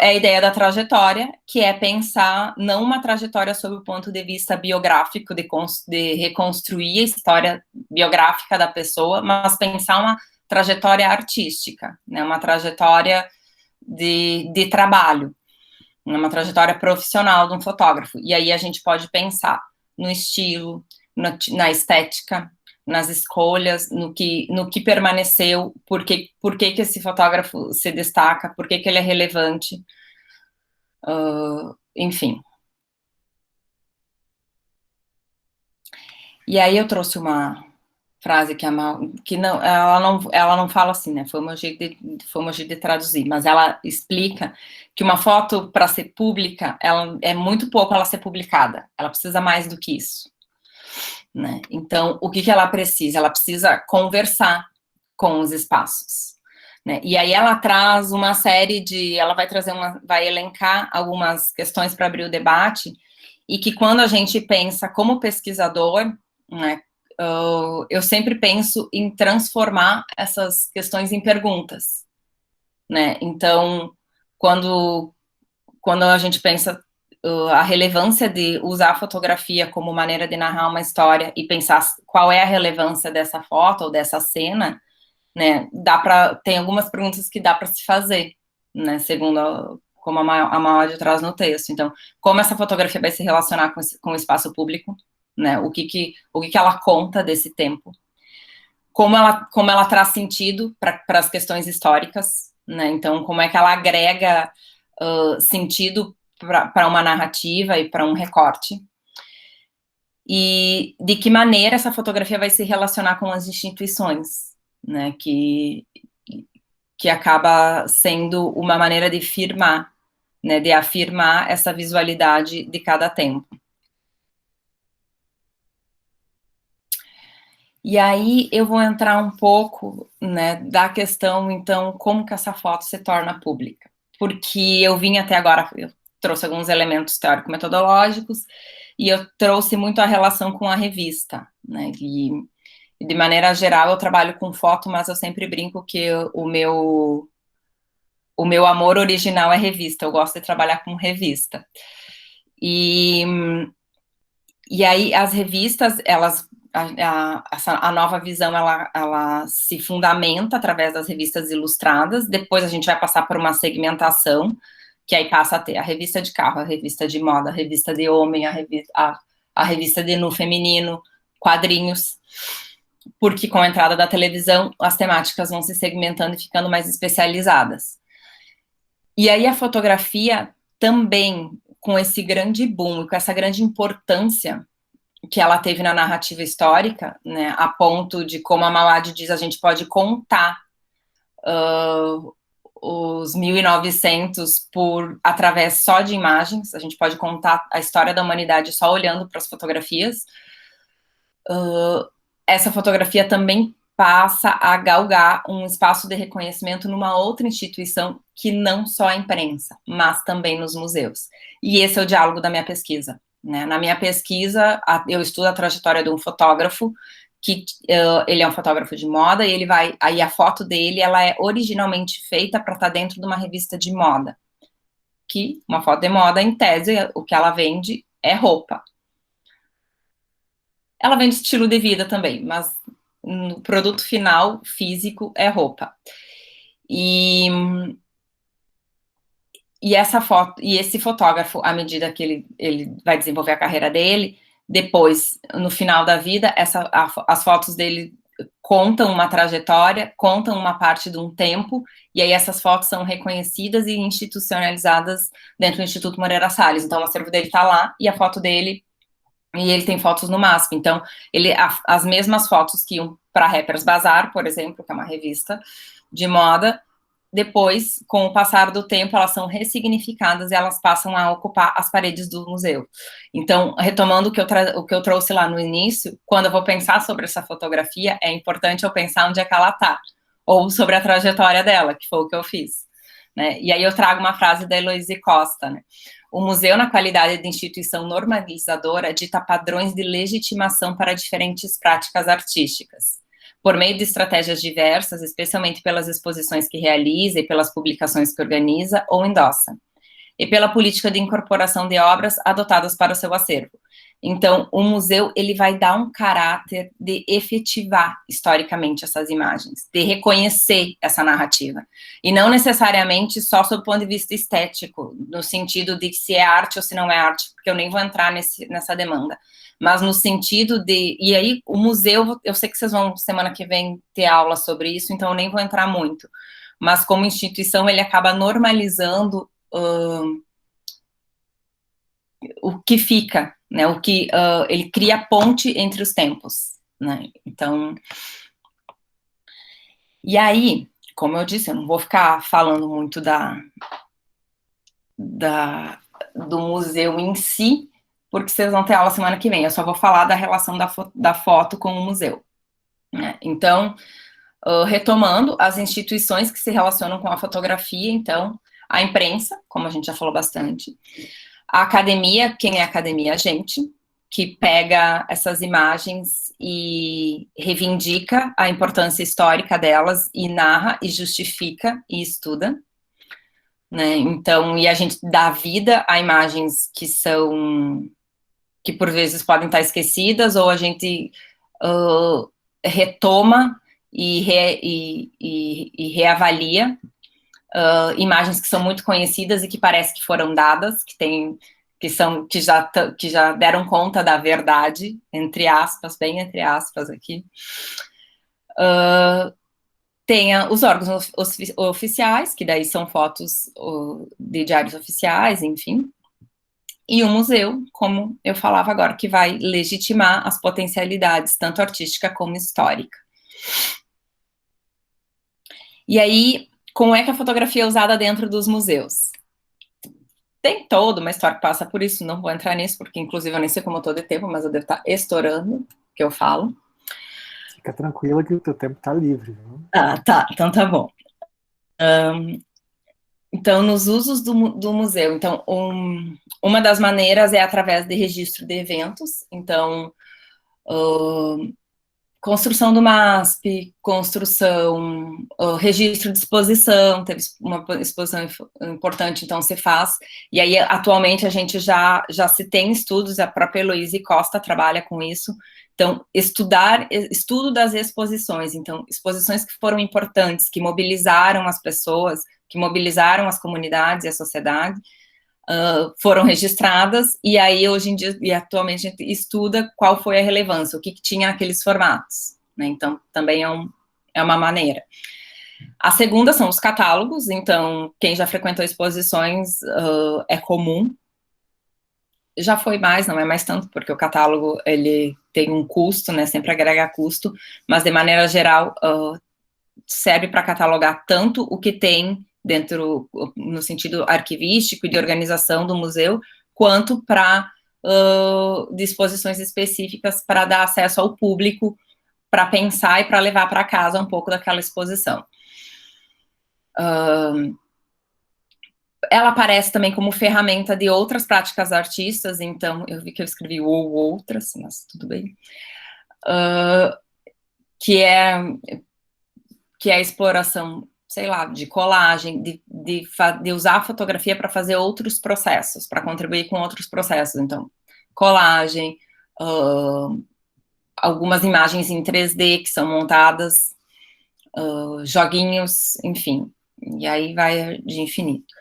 é a ideia da trajetória, que é pensar não uma trajetória sob o ponto de vista biográfico, de reconstruir a história biográfica da pessoa, mas pensar uma trajetória artística, né, uma trajetória de trabalho, uma trajetória profissional de um fotógrafo. E aí a gente pode pensar no estilo, na estética, nas escolhas, no que permaneceu, por que esse fotógrafo se destaca, por que ele é relevante, enfim. E aí eu trouxe uma frase que ela não fala assim, né? Foi o meu jeito de traduzir, mas ela explica que uma foto, para ser pública, ela é muito pouco ela ser publicada. Ela precisa mais do que isso, né? Então, o que ela precisa? Ela precisa conversar com os espaços, né? E aí ela traz uma série ela vai elencar algumas questões para abrir o debate, e que quando a gente pensa como pesquisador, né, eu sempre penso em transformar essas questões em perguntas, né? Então, quando a gente pensa a relevância de usar a fotografia como maneira de narrar uma história e pensar qual é a relevância dessa foto ou dessa cena, né? Tem algumas perguntas que dá para se fazer, né? Segundo como a Maud traz no texto. Então, como essa fotografia vai se relacionar com o espaço público, né? O que ela conta desse tempo, como ela traz sentido para as questões históricas, né? Então, como é que ela agrega sentido para uma narrativa e para um recorte, e de que maneira essa fotografia vai se relacionar com as instituições, né? Que acaba sendo uma maneira de firmar né, de afirmar essa visualidade de cada tempo. E aí eu vou entrar um pouco, né, da questão, então, como que essa foto se torna pública. Porque eu vim até agora, eu trouxe alguns elementos teórico-metodológicos, e eu trouxe muito a relação com a revista, né, e de maneira geral eu trabalho com foto, mas eu sempre brinco que o meu amor original é revista, eu gosto de trabalhar com revista. E aí as revistas, elas, a nova visão, ela se fundamenta através das revistas ilustradas, depois a gente vai passar por uma segmentação, que aí passa a ter a revista de carro, a revista de moda, a revista de homem, a revista de nu feminino, quadrinhos, porque com a entrada da televisão, as temáticas vão se segmentando e ficando mais especializadas. E aí a fotografia também, com esse grande boom, com essa grande importância que ela teve na narrativa histórica, né, a ponto de, como a Mauad diz, a gente pode contar os 1900 através só de imagens, a gente pode contar a história da humanidade só olhando para as fotografias. Essa fotografia também passa a galgar um espaço de reconhecimento numa outra instituição que não só a imprensa, mas também nos museus. E esse é o diálogo da minha pesquisa, né? Na minha pesquisa, eu estudo a trajetória de um fotógrafo, que ele é um fotógrafo de moda, e aí a foto dele, ela é originalmente feita para estar dentro de uma revista de moda, que uma foto de moda, em tese, o que ela vende é roupa. Ela vende estilo de vida também, mas o produto final, físico, é roupa. E essa foto, e esse fotógrafo, à medida que ele vai desenvolver a carreira dele, depois, no final da vida, as fotos dele contam uma trajetória, contam uma parte de um tempo, e aí essas fotos são reconhecidas e institucionalizadas dentro do Instituto Moreira Salles. Então, o acervo dele está lá, e a foto dele, e ele tem fotos no MASP. Então, as mesmas fotos que iam para Rappers Bazaar, por exemplo, que é uma revista de moda, depois, com o passar do tempo, elas são ressignificadas e elas passam a ocupar as paredes do museu. Então, retomando o que eu trouxe lá no início, quando eu vou pensar sobre essa fotografia, é importante eu pensar onde é que ela está, ou sobre a trajetória dela, que foi o que eu fiz, né? E aí eu trago uma frase da Heloíse Costa, né? O museu, na qualidade de instituição normalizadora, dita padrões de legitimação para diferentes práticas artísticas. Por meio de estratégias diversas, especialmente pelas exposições que realiza e pelas publicações que organiza ou endossa, e pela política de incorporação de obras adotadas para o seu acervo. Então, o museu, ele vai dar um caráter de efetivar historicamente essas imagens, de reconhecer essa narrativa, e não necessariamente só sob o ponto de vista estético, no sentido de se é arte ou se não é arte, porque eu nem vou entrar nessa demanda, mas no sentido de, e aí o museu, eu sei que vocês vão semana que vem ter aula sobre isso, então eu nem vou entrar muito, mas como instituição ele acaba normalizando o que fica, né, o que ele cria ponte entre os tempos, né, então, e aí, como eu disse, eu não vou ficar falando muito do museu em si, porque vocês vão ter aula semana que vem, eu só vou falar da relação da foto com o museu, né? Então, retomando as instituições que se relacionam com a fotografia, então, a imprensa, como a gente já falou bastante, a academia, quem é a academia? A gente, que pega essas imagens e reivindica a importância histórica delas, e narra, e justifica, e estuda, né? Então, e a gente dá vida a imagens que por vezes podem estar esquecidas, ou a gente retoma e reavalia imagens que são muito conhecidas e que parece que foram dadas, que já deram conta da verdade, entre aspas, bem entre aspas aqui. Tem os órgãos oficiais, que daí são fotos de diários oficiais, enfim. E o museu, como eu falava agora, que vai legitimar as potencialidades, tanto artística como histórica. E aí, como é que a fotografia é usada dentro dos museus? tem toda uma história que passa por isso, não vou entrar nisso, porque inclusive eu nem sei como eu tô de tempo, mas eu devo estar estourando, que eu falo. Fica tranquila que o teu tempo tá livre. Viu? Ah, tá, então tá bom. Então, nos usos do museu, então, uma das maneiras é através de registro de eventos, então, construção do MASP, registro de exposição, teve uma exposição importante, então se faz, e aí atualmente a gente já se tem estudos, a própria Heloíse Costa trabalha com isso, então estudo das exposições, então exposições que foram importantes, que mobilizaram as pessoas, que mobilizaram as comunidades e a sociedade, foram registradas, e aí hoje em dia, e atualmente a gente estuda qual foi a relevância, o que tinha naqueles formatos, né, então também é uma maneira. A segunda são os catálogos, então quem já frequentou exposições é comum, já foi mais, não é mais tanto, porque o catálogo, ele tem um custo, né, sempre agrega custo, mas de maneira geral, serve para catalogar tanto o que tem dentro, no sentido arquivístico e de organização do museu, quanto para disposições específicas para dar acesso ao público, para pensar e para levar para casa um pouco daquela exposição. Ela aparece também como ferramenta de outras práticas artistas, então eu vi que eu escrevi ou outras, mas tudo bem, que é a exploração, sei lá, de colagem, de usar a fotografia para fazer outros processos, para contribuir com outros processos, então, colagem, algumas imagens em 3D que são montadas, joguinhos, enfim, e aí vai de infinito.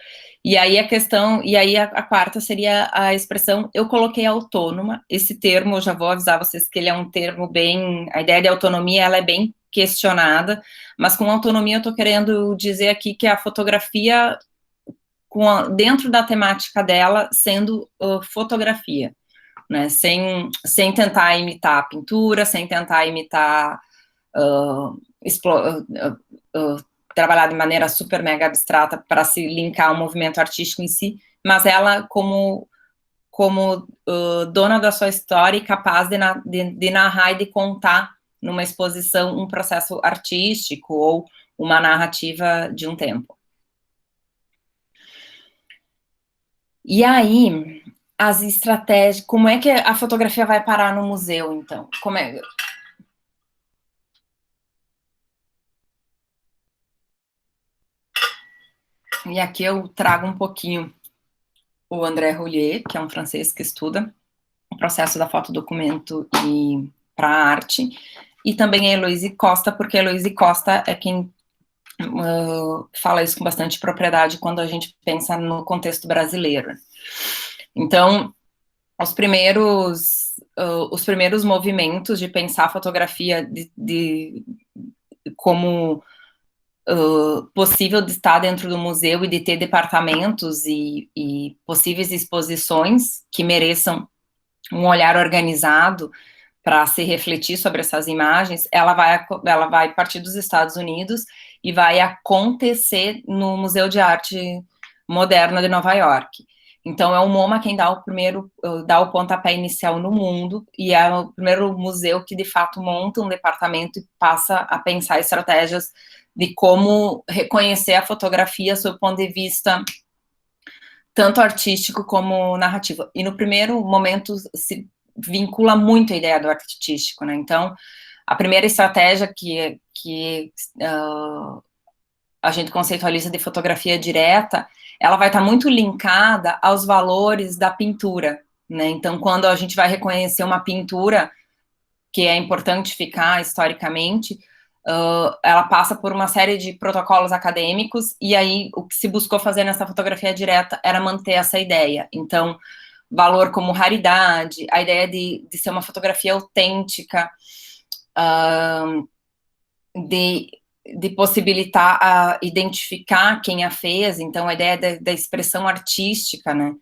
E aí a quarta seria a expressão, eu coloquei autônoma, esse termo, eu já vou avisar vocês que ele é um termo bem, a ideia de autonomia, ela é bem questionada, mas com autonomia eu estou querendo dizer aqui que a fotografia, dentro da temática dela, sendo fotografia, né, sem tentar imitar a pintura, sem tentar imitar, trabalhar de maneira super mega abstrata para se linkar ao movimento artístico em si, mas ela como dona da sua história e capaz de narrar e de contar numa exposição um processo artístico ou uma narrativa de um tempo. E aí, as estratégias, como é que a fotografia vai parar no museu, então? Como é... E aqui eu trago um pouquinho o André Roulier, que é um francês que estuda o processo da fotodocumento para a arte, e também a Heloíse Costa, porque a Heloíse Costa é quem fala isso com bastante propriedade quando a gente pensa no contexto brasileiro. Então, os primeiros movimentos de pensar a fotografia como possível de estar dentro do museu e de ter departamentos e possíveis exposições que mereçam um olhar organizado para se refletir sobre essas imagens, ela vai partir dos Estados Unidos e vai acontecer no Museu de Arte Moderna de Nova York. Então, é o MoMA quem dá o pontapé inicial no mundo, e é o primeiro museu que, de fato, monta um departamento e passa a pensar estratégias de como reconhecer a fotografia sob o ponto de vista tanto artístico como narrativo. E no primeiro momento se vincula muito a ideia do artístico, né? Então, a primeira estratégia que a gente conceitualiza de fotografia direta, ela vai estar muito linkada aos valores da pintura, né? Então, quando a gente vai reconhecer uma pintura, que é importante ficar historicamente, ela passa por uma série de protocolos acadêmicos, e aí o que se buscou fazer nessa fotografia direta era manter essa ideia. Então, valor como raridade, a ideia de ser uma fotografia autêntica, de possibilitar identificar quem a fez, então a ideia da expressão artística, né,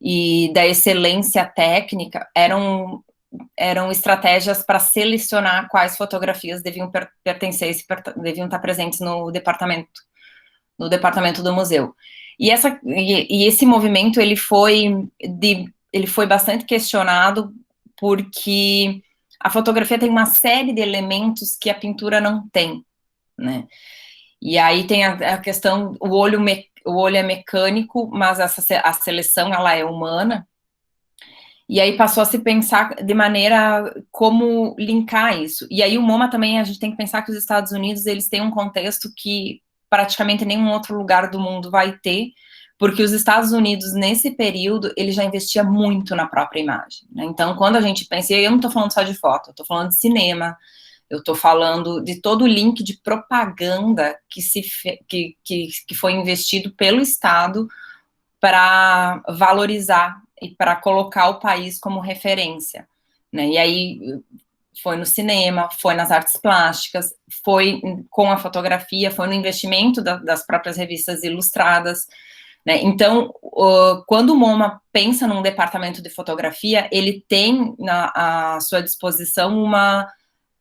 e da excelência técnica, eram estratégias para selecionar quais fotografias deviam pertencer, deviam estar presentes no departamento do museu. E esse movimento, ele foi bastante questionado porque a fotografia tem uma série de elementos que a pintura não tem, né? E aí tem a questão, o olho é mecânico, mas a seleção, ela é humana. E aí passou a se pensar de maneira como linkar isso. E aí o MoMA também, a gente tem que pensar que os Estados Unidos, eles têm um contexto que praticamente nenhum outro lugar do mundo vai ter, porque os Estados Unidos, nesse período, ele já investia muito na própria imagem, né? Então, quando a gente pensa, e eu não estou falando só de foto, eu estou falando de cinema, eu estou falando de todo o link de propaganda que foi investido pelo Estado para valorizar e para colocar o país como referência, né? E aí foi no cinema, foi nas artes plásticas, foi com a fotografia, foi no investimento das próprias revistas ilustradas, né? Então, quando o MoMA pensa num departamento de fotografia, ele tem à sua disposição uma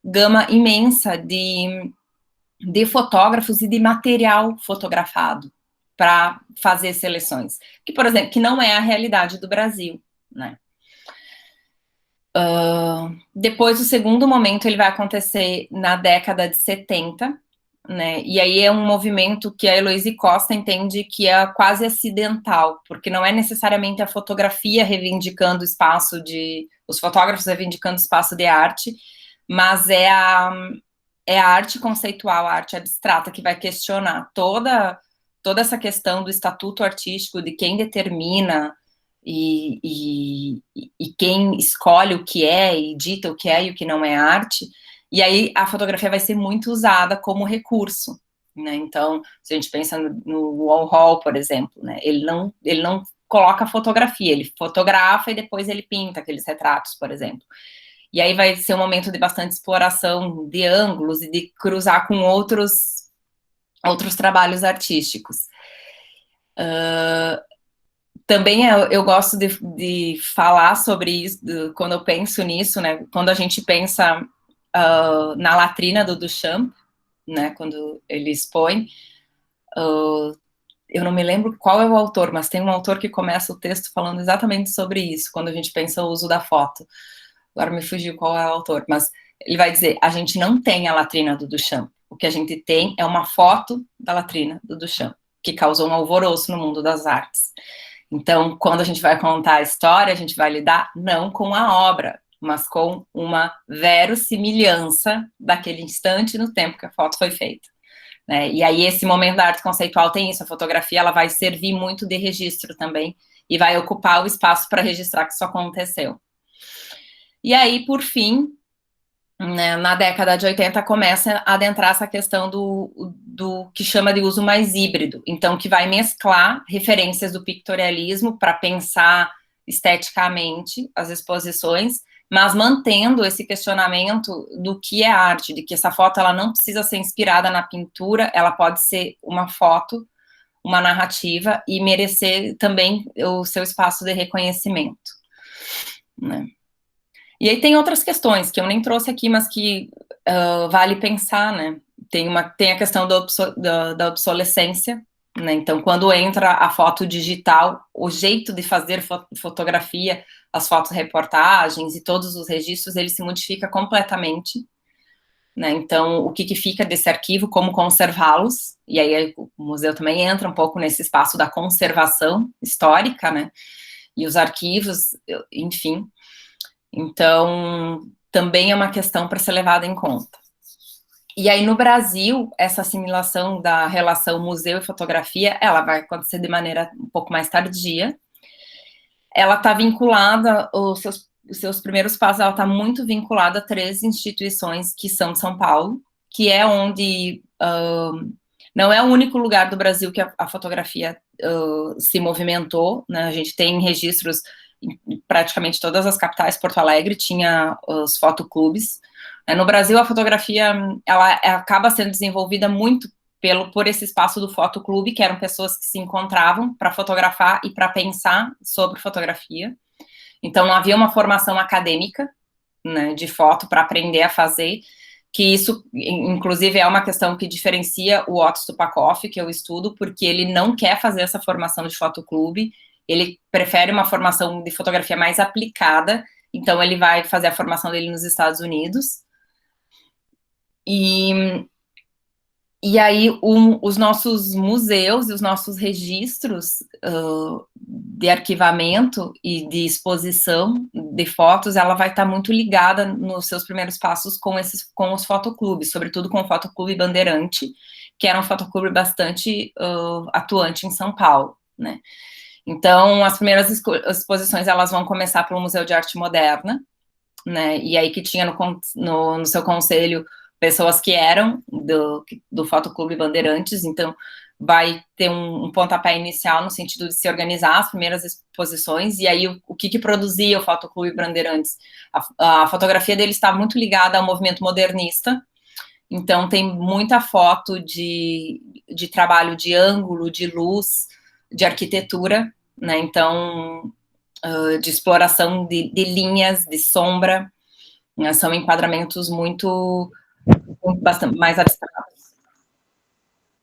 gama imensa de fotógrafos e de material fotografado para fazer seleções, que, por exemplo, que não é a realidade do Brasil, né? Depois, o segundo momento, ele vai acontecer na década de 70, né? E aí é um movimento que a Heloíse Costa entende que é quase acidental, porque não é necessariamente a fotografia reivindicando espaço os fotógrafos reivindicando espaço de arte, mas é a arte conceitual, a arte abstrata, que vai questionar toda essa questão do estatuto artístico, de quem determina e quem escolhe o que é e dita o que é e o que não é arte. E aí a fotografia vai ser muito usada como recurso, né? Então, se a gente pensa no Warhol, por exemplo, né? Ele não coloca fotografia, ele fotografa e depois ele pinta aqueles retratos, por exemplo. E aí vai ser um momento de bastante exploração de ângulos e de cruzar com outros trabalhos artísticos. Também eu gosto de falar sobre isso, quando eu penso nisso, né? Quando a gente pensa na latrina do Duchamp, né? Quando ele expõe, eu não me lembro qual é o autor, mas tem um autor que começa o texto falando exatamente sobre isso, quando a gente pensa o uso da foto. Agora me fugiu qual é o autor, mas ele vai dizer, a gente não tem a latrina do Duchamp, o que a gente tem é uma foto da latrina do Duchamp, que causou um alvoroço no mundo das artes. Então, quando a gente vai contar a história, a gente vai lidar não com a obra, mas com uma verossimilhança daquele instante no tempo que a foto foi feita, né? E aí esse momento da arte conceitual tem isso, a fotografia ela vai servir muito de registro também, e vai ocupar o espaço para registrar que isso aconteceu. E aí, por fim, né, na década de 80, começa a adentrar essa questão do que chama de uso mais híbrido, então que vai mesclar referências do pictorialismo para pensar esteticamente as exposições, mas mantendo esse questionamento do que é arte, de que essa foto ela não precisa ser inspirada na pintura, ela pode ser uma foto, uma narrativa e merecer também o seu espaço de reconhecimento, né? E aí tem outras questões que eu nem trouxe aqui, mas que vale pensar, né? Tem a questão da obsolescência, né? Então, quando entra a foto digital, o jeito de fazer fotografia, as fotos reportagens e todos os registros, ele se modifica completamente, né? Então, o que fica desse arquivo, como conservá-los, e aí o museu também entra um pouco nesse espaço da conservação histórica, né? E os arquivos, enfim. Então, também é uma questão para ser levada em conta. E aí, no Brasil, essa assimilação da relação museu e fotografia, ela vai acontecer de maneira um pouco mais tardia. Ela está vinculada, os seus primeiros passos, ela está muito vinculada a 3 instituições que são de São Paulo, que é onde não é o único lugar do Brasil que a fotografia se movimentou, né? A gente tem registros em praticamente todas as capitais. Porto Alegre tinha os fotoclubes. No Brasil, a fotografia ela acaba sendo desenvolvida muito por esse espaço do fotoclube, que eram pessoas que se encontravam para fotografar e para pensar sobre fotografia. Então, não havia uma formação acadêmica, né, de foto para aprender a fazer. que isso, inclusive, é uma questão que diferencia o Otto Stupakoff, que eu estudo, porque ele não quer fazer essa formação de fotoclube, ele prefere uma formação de fotografia mais aplicada, então ele vai fazer a formação dele nos Estados Unidos. E aí, os nossos museus e os nossos registros de arquivamento e de exposição de fotos, ela vai estar muito ligada nos seus primeiros passos com os fotoclubes, sobretudo com o Fotoclube Bandeirante, que era um fotoclube bastante atuante em São Paulo, né? Então, as primeiras exposições, elas vão começar pelo Museu de Arte Moderna, né? E aí que tinha no seu conselho pessoas que eram do Fotoclube Bandeirantes, então vai ter um pontapé inicial no sentido de se organizar as primeiras exposições, e aí o que produzia o Fotoclube Bandeirantes? A fotografia dele está muito ligada ao movimento modernista, então tem muita foto de trabalho de ângulo, de luz, de arquitetura, né? Então, de exploração de linhas, de sombra, né? São enquadramentos bastante mais abstratos.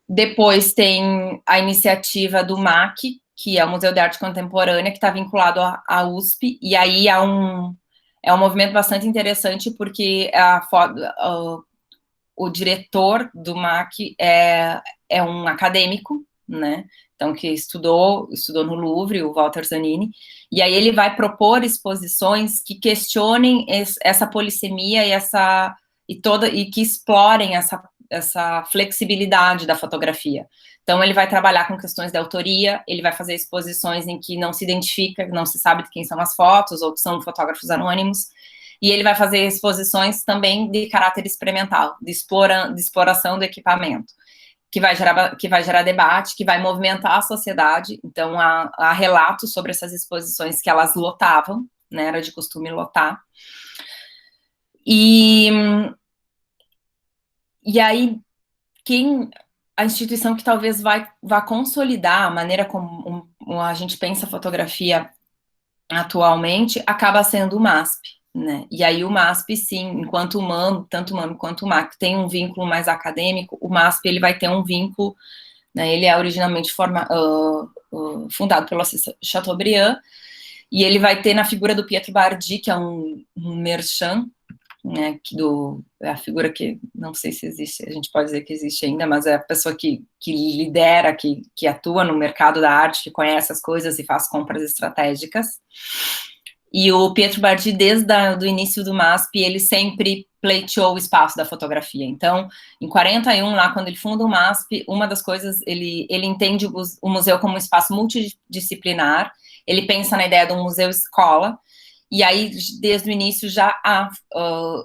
Depois tem a iniciativa do MAC, que é o Museu de Arte Contemporânea, que está vinculado à USP, e aí é um movimento bastante interessante, porque o diretor do MAC é um acadêmico, né, então que estudou no Louvre, o Walter Zanini, e aí ele vai propor exposições que questionem essa polissemia e que explorem essa flexibilidade da fotografia. Então, ele vai trabalhar com questões de autoria, ele vai fazer exposições em que não se identifica, não se sabe de quem são as fotos, ou que são fotógrafos anônimos, e ele vai fazer exposições também de caráter experimental, de exploração do equipamento, que vai gerar debate, que vai movimentar a sociedade. Então, há relatos sobre essas exposições que elas lotavam, né, era de costume lotar. E aí, a instituição que talvez vá consolidar a maneira como a gente pensa a fotografia atualmente, acaba sendo o MASP, né? E aí o MASP, sim, enquanto tanto o MAM quanto o MAC tem um vínculo mais acadêmico, o MASP ele vai ter um vínculo, né? Ele é originalmente fundado pelo Assis Chateaubriand, e ele vai ter na figura do Pietro Bardi, que é um merchant, né, é a figura que, não sei se existe, a gente pode dizer que existe ainda, mas é a pessoa que lidera, que atua no mercado da arte, que conhece as coisas e faz compras estratégicas. E o Pietro Bardi, desde o início do MASP, ele sempre pleiteou o espaço da fotografia. Então, em 41, lá, quando ele funda o MASP, uma das coisas, ele entende o museu como um espaço multidisciplinar, ele pensa na ideia de um museu-escola, e aí, desde o início, já há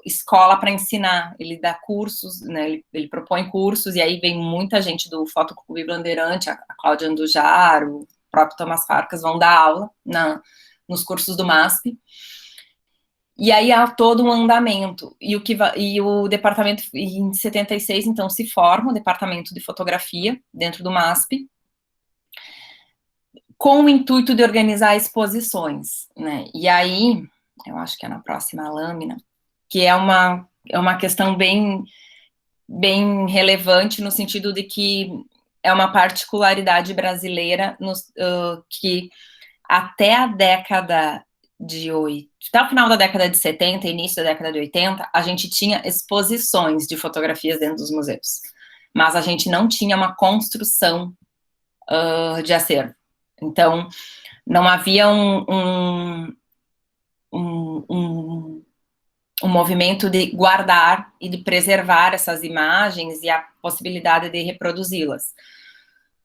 escola para ensinar, ele dá cursos, né, ele propõe cursos, e aí vem muita gente do Fotoclube Bandeirante, a Cláudia Andujar, o próprio Tomás Farcas vão dar aula nos cursos do MASP, e aí há todo um andamento, e o departamento, em 76, então, se forma o departamento de fotografia dentro do MASP, com o intuito de organizar exposições, né? E aí, eu acho que é na próxima lâmina, que é uma questão bem relevante, no sentido de que é uma particularidade brasileira, que até a década até o final da década de 70, início da década de 80, a gente tinha exposições de fotografias dentro dos museus, mas a gente não tinha uma construção de acervo. Então, não havia um movimento de guardar e de preservar essas imagens e a possibilidade de reproduzi-las,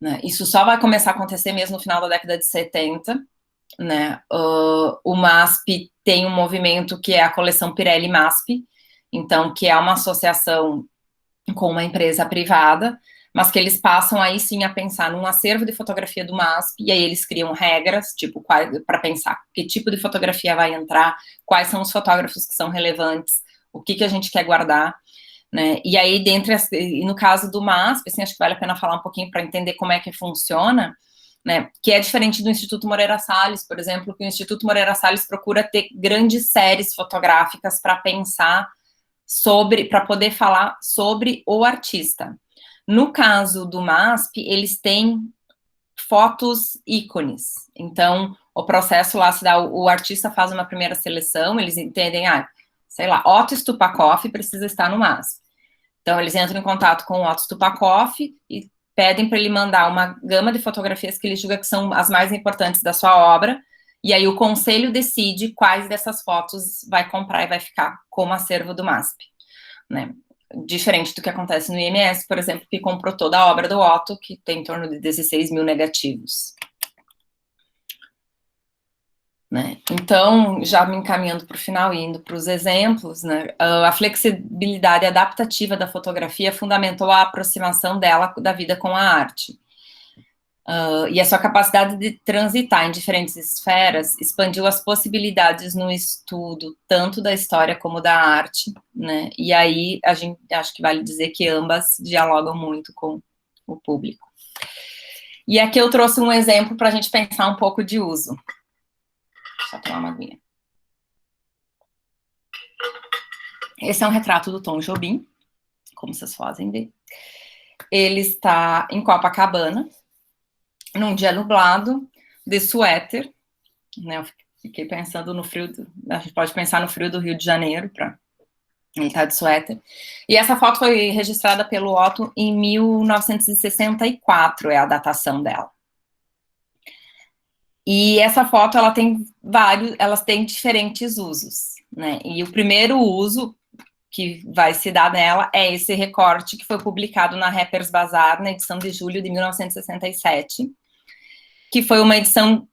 né? Isso só vai começar a acontecer mesmo no final da década de 70, né? O MASP tem um movimento que é a coleção Pirelli-MASP, então, que é uma associação com uma empresa privada, mas que eles passam aí sim a pensar num acervo de fotografia do MASP, e aí eles criam regras, tipo, para pensar que tipo de fotografia vai entrar, quais são os fotógrafos que são relevantes, o que a gente quer guardar, né? E aí, no caso do MASP, assim, acho que vale a pena falar um pouquinho para entender como é que funciona, né? Que é diferente do Instituto Moreira Salles, por exemplo, que o Instituto Moreira Salles procura ter grandes séries fotográficas para pensar para poder falar sobre o artista. No caso do MASP, eles têm fotos ícones. Então, o processo lá se dá, o artista faz uma primeira seleção, eles entendem, sei lá, Otto Stupakoff precisa estar no MASP. Então, eles entram em contato com o Otto Stupakoff e pedem para ele mandar uma gama de fotografias que ele julga que são as mais importantes da sua obra, e aí o conselho decide quais dessas fotos vai comprar e vai ficar como acervo do MASP, né? Diferente do que acontece no IMS, por exemplo, que comprou toda a obra do Otto, que tem em torno de 16 mil negativos. Né? Então, já me encaminhando para o final e indo para os exemplos, né, a flexibilidade adaptativa da fotografia fundamentou a aproximação dela da vida com a arte. E a sua capacidade de transitar em diferentes esferas expandiu as possibilidades no estudo, tanto da história como da arte, né? E aí, a gente acho que vale dizer que ambas dialogam muito com o público. E aqui eu trouxe um exemplo para a gente pensar um pouco de uso. Deixa eu tomar uma aguinha. Esse é um retrato do Tom Jobim, como vocês podem ver. Ele está em Copacabana, num dia nublado, de suéter, né? Eu fiquei pensando no frio, a gente pode pensar no frio do Rio de Janeiro, ele tá de suéter. E essa foto foi registrada pelo Otto em 1964, é a datação dela. E essa foto, elas têm diferentes usos, né? E o primeiro uso que vai se dar nela é esse recorte que foi publicado na Harper's Bazaar, na edição de julho de 1967, que foi uma edição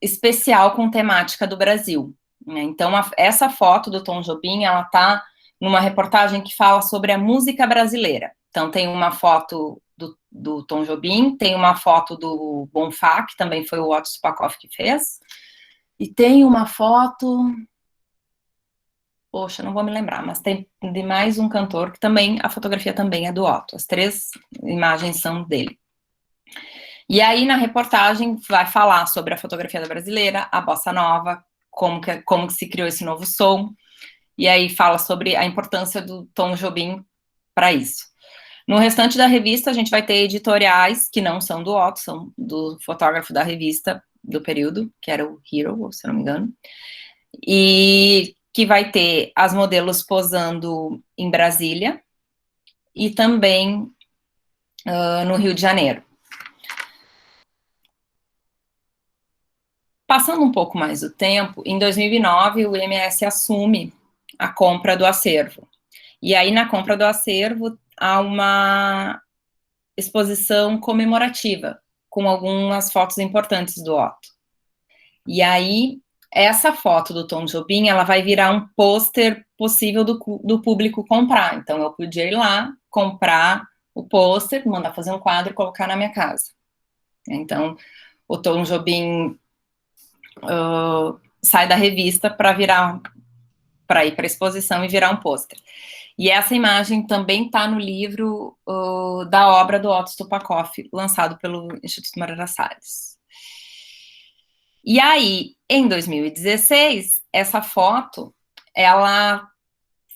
especial com temática do Brasil, né? Então, essa foto do Tom Jobim, ela tá numa reportagem que fala sobre a música brasileira. Então, tem uma foto do Tom Jobim, tem uma foto do Bonfá, que também foi o Otto Stupakoff que fez, e tem uma foto... Poxa, não vou me lembrar, mas tem de mais um cantor que também, a fotografia também é do Otto. As 3 imagens são dele. E aí, na reportagem, vai falar sobre a fotografia da brasileira, a bossa nova, como que se criou esse novo som, e aí fala sobre a importância do Tom Jobim para isso. No restante da revista, a gente vai ter editoriais que não são do Otto, são do fotógrafo da revista do período, que era o Hero, se não me engano, e que vai ter as modelos posando em Brasília e também no Rio de Janeiro. Passando um pouco mais do tempo, em 2009, o IMS assume a compra do acervo. E aí, na compra do acervo, há uma exposição comemorativa, com algumas fotos importantes do Otto. E aí, essa foto do Tom Jobim, ela vai virar um pôster possível do público comprar. Então, eu podia ir lá, comprar o pôster, mandar fazer um quadro e colocar na minha casa. Então, o Tom Jobim sai da revista para ir para a exposição e virar um pôster. E essa imagem também está no livro da obra do Otto Stupakoff, lançado pelo Instituto Moreira Salles. E aí, em 2016, essa foto, ela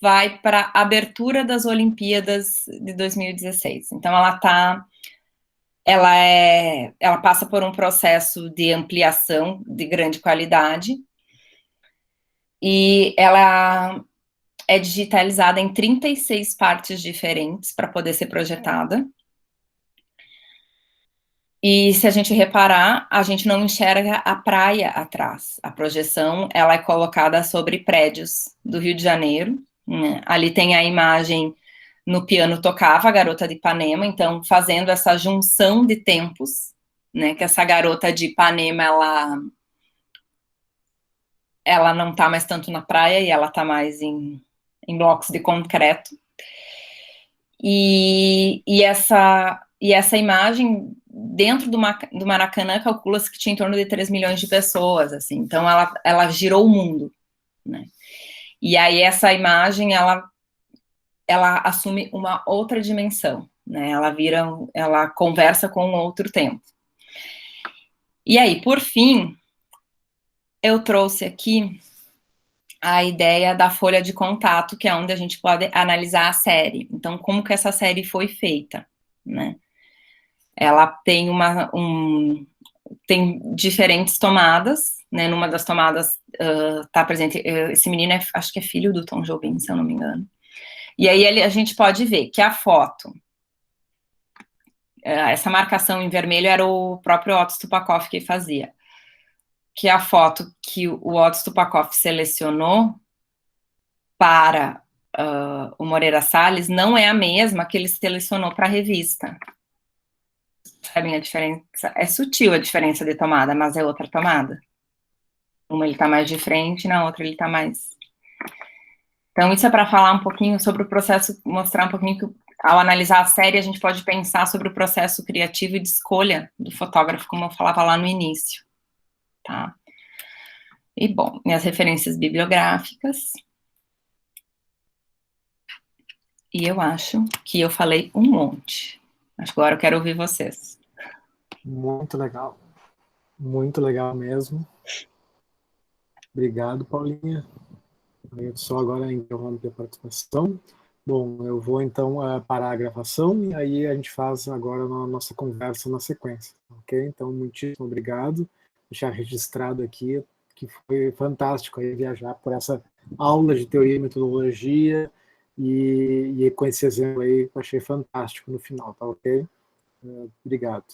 vai para a abertura das Olimpíadas de 2016. Então, ela passa por um processo de ampliação de grande qualidade, e ela é digitalizada em 36 partes diferentes para poder ser projetada. E se a gente reparar, a gente não enxerga a praia atrás. A projeção, ela é colocada sobre prédios do Rio de Janeiro, né? Ali tem a imagem no piano tocava a Garota de Ipanema, então fazendo essa junção de tempos, né? Que essa garota de Ipanema, ela não está mais tanto na praia e ela está mais em blocos de concreto. E essa imagem, dentro do Maracanã, calcula-se que tinha em torno de 3 milhões de pessoas, assim, então ela girou o mundo, né? E aí essa imagem, ela assume uma outra dimensão, né? Ela conversa com um outro tempo. E aí, por fim, eu trouxe aqui a ideia da folha de contato, que é onde a gente pode analisar a série. Então, como que essa série foi feita, né? Ela tem tem diferentes tomadas, né? Numa das tomadas tá presente, esse menino acho que é filho do Tom Jobim, se eu não me engano. E aí a gente pode ver que a foto, essa marcação em vermelho era o próprio Otto Stupakoff que fazia. Que a foto que o Otto Stupakoff selecionou para o Moreira Salles não é a mesma que ele selecionou para a revista. Sabem a diferença? É sutil a diferença de tomada, mas é outra tomada. Uma ele está mais de frente, na outra ele está mais... Então, isso é para falar um pouquinho sobre o processo, mostrar um pouquinho que, ao analisar a série, a gente pode pensar sobre o processo criativo e de escolha do fotógrafo, como eu falava lá no início, tá? E, bom, minhas referências bibliográficas. E eu acho que eu falei um monte. Agora eu quero ouvir vocês. Muito legal. Muito legal mesmo. Obrigado, Paulinha. Eu só agora interrompo a participação. Bom, eu vou então parar a gravação e aí a gente faz agora a nossa conversa na sequência, ok? Então, muitíssimo obrigado. Deixar registrado aqui que foi fantástico aí viajar por essa aula de teoria e metodologia e com esse exemplo aí que eu achei fantástico no final, tá ok? Obrigado.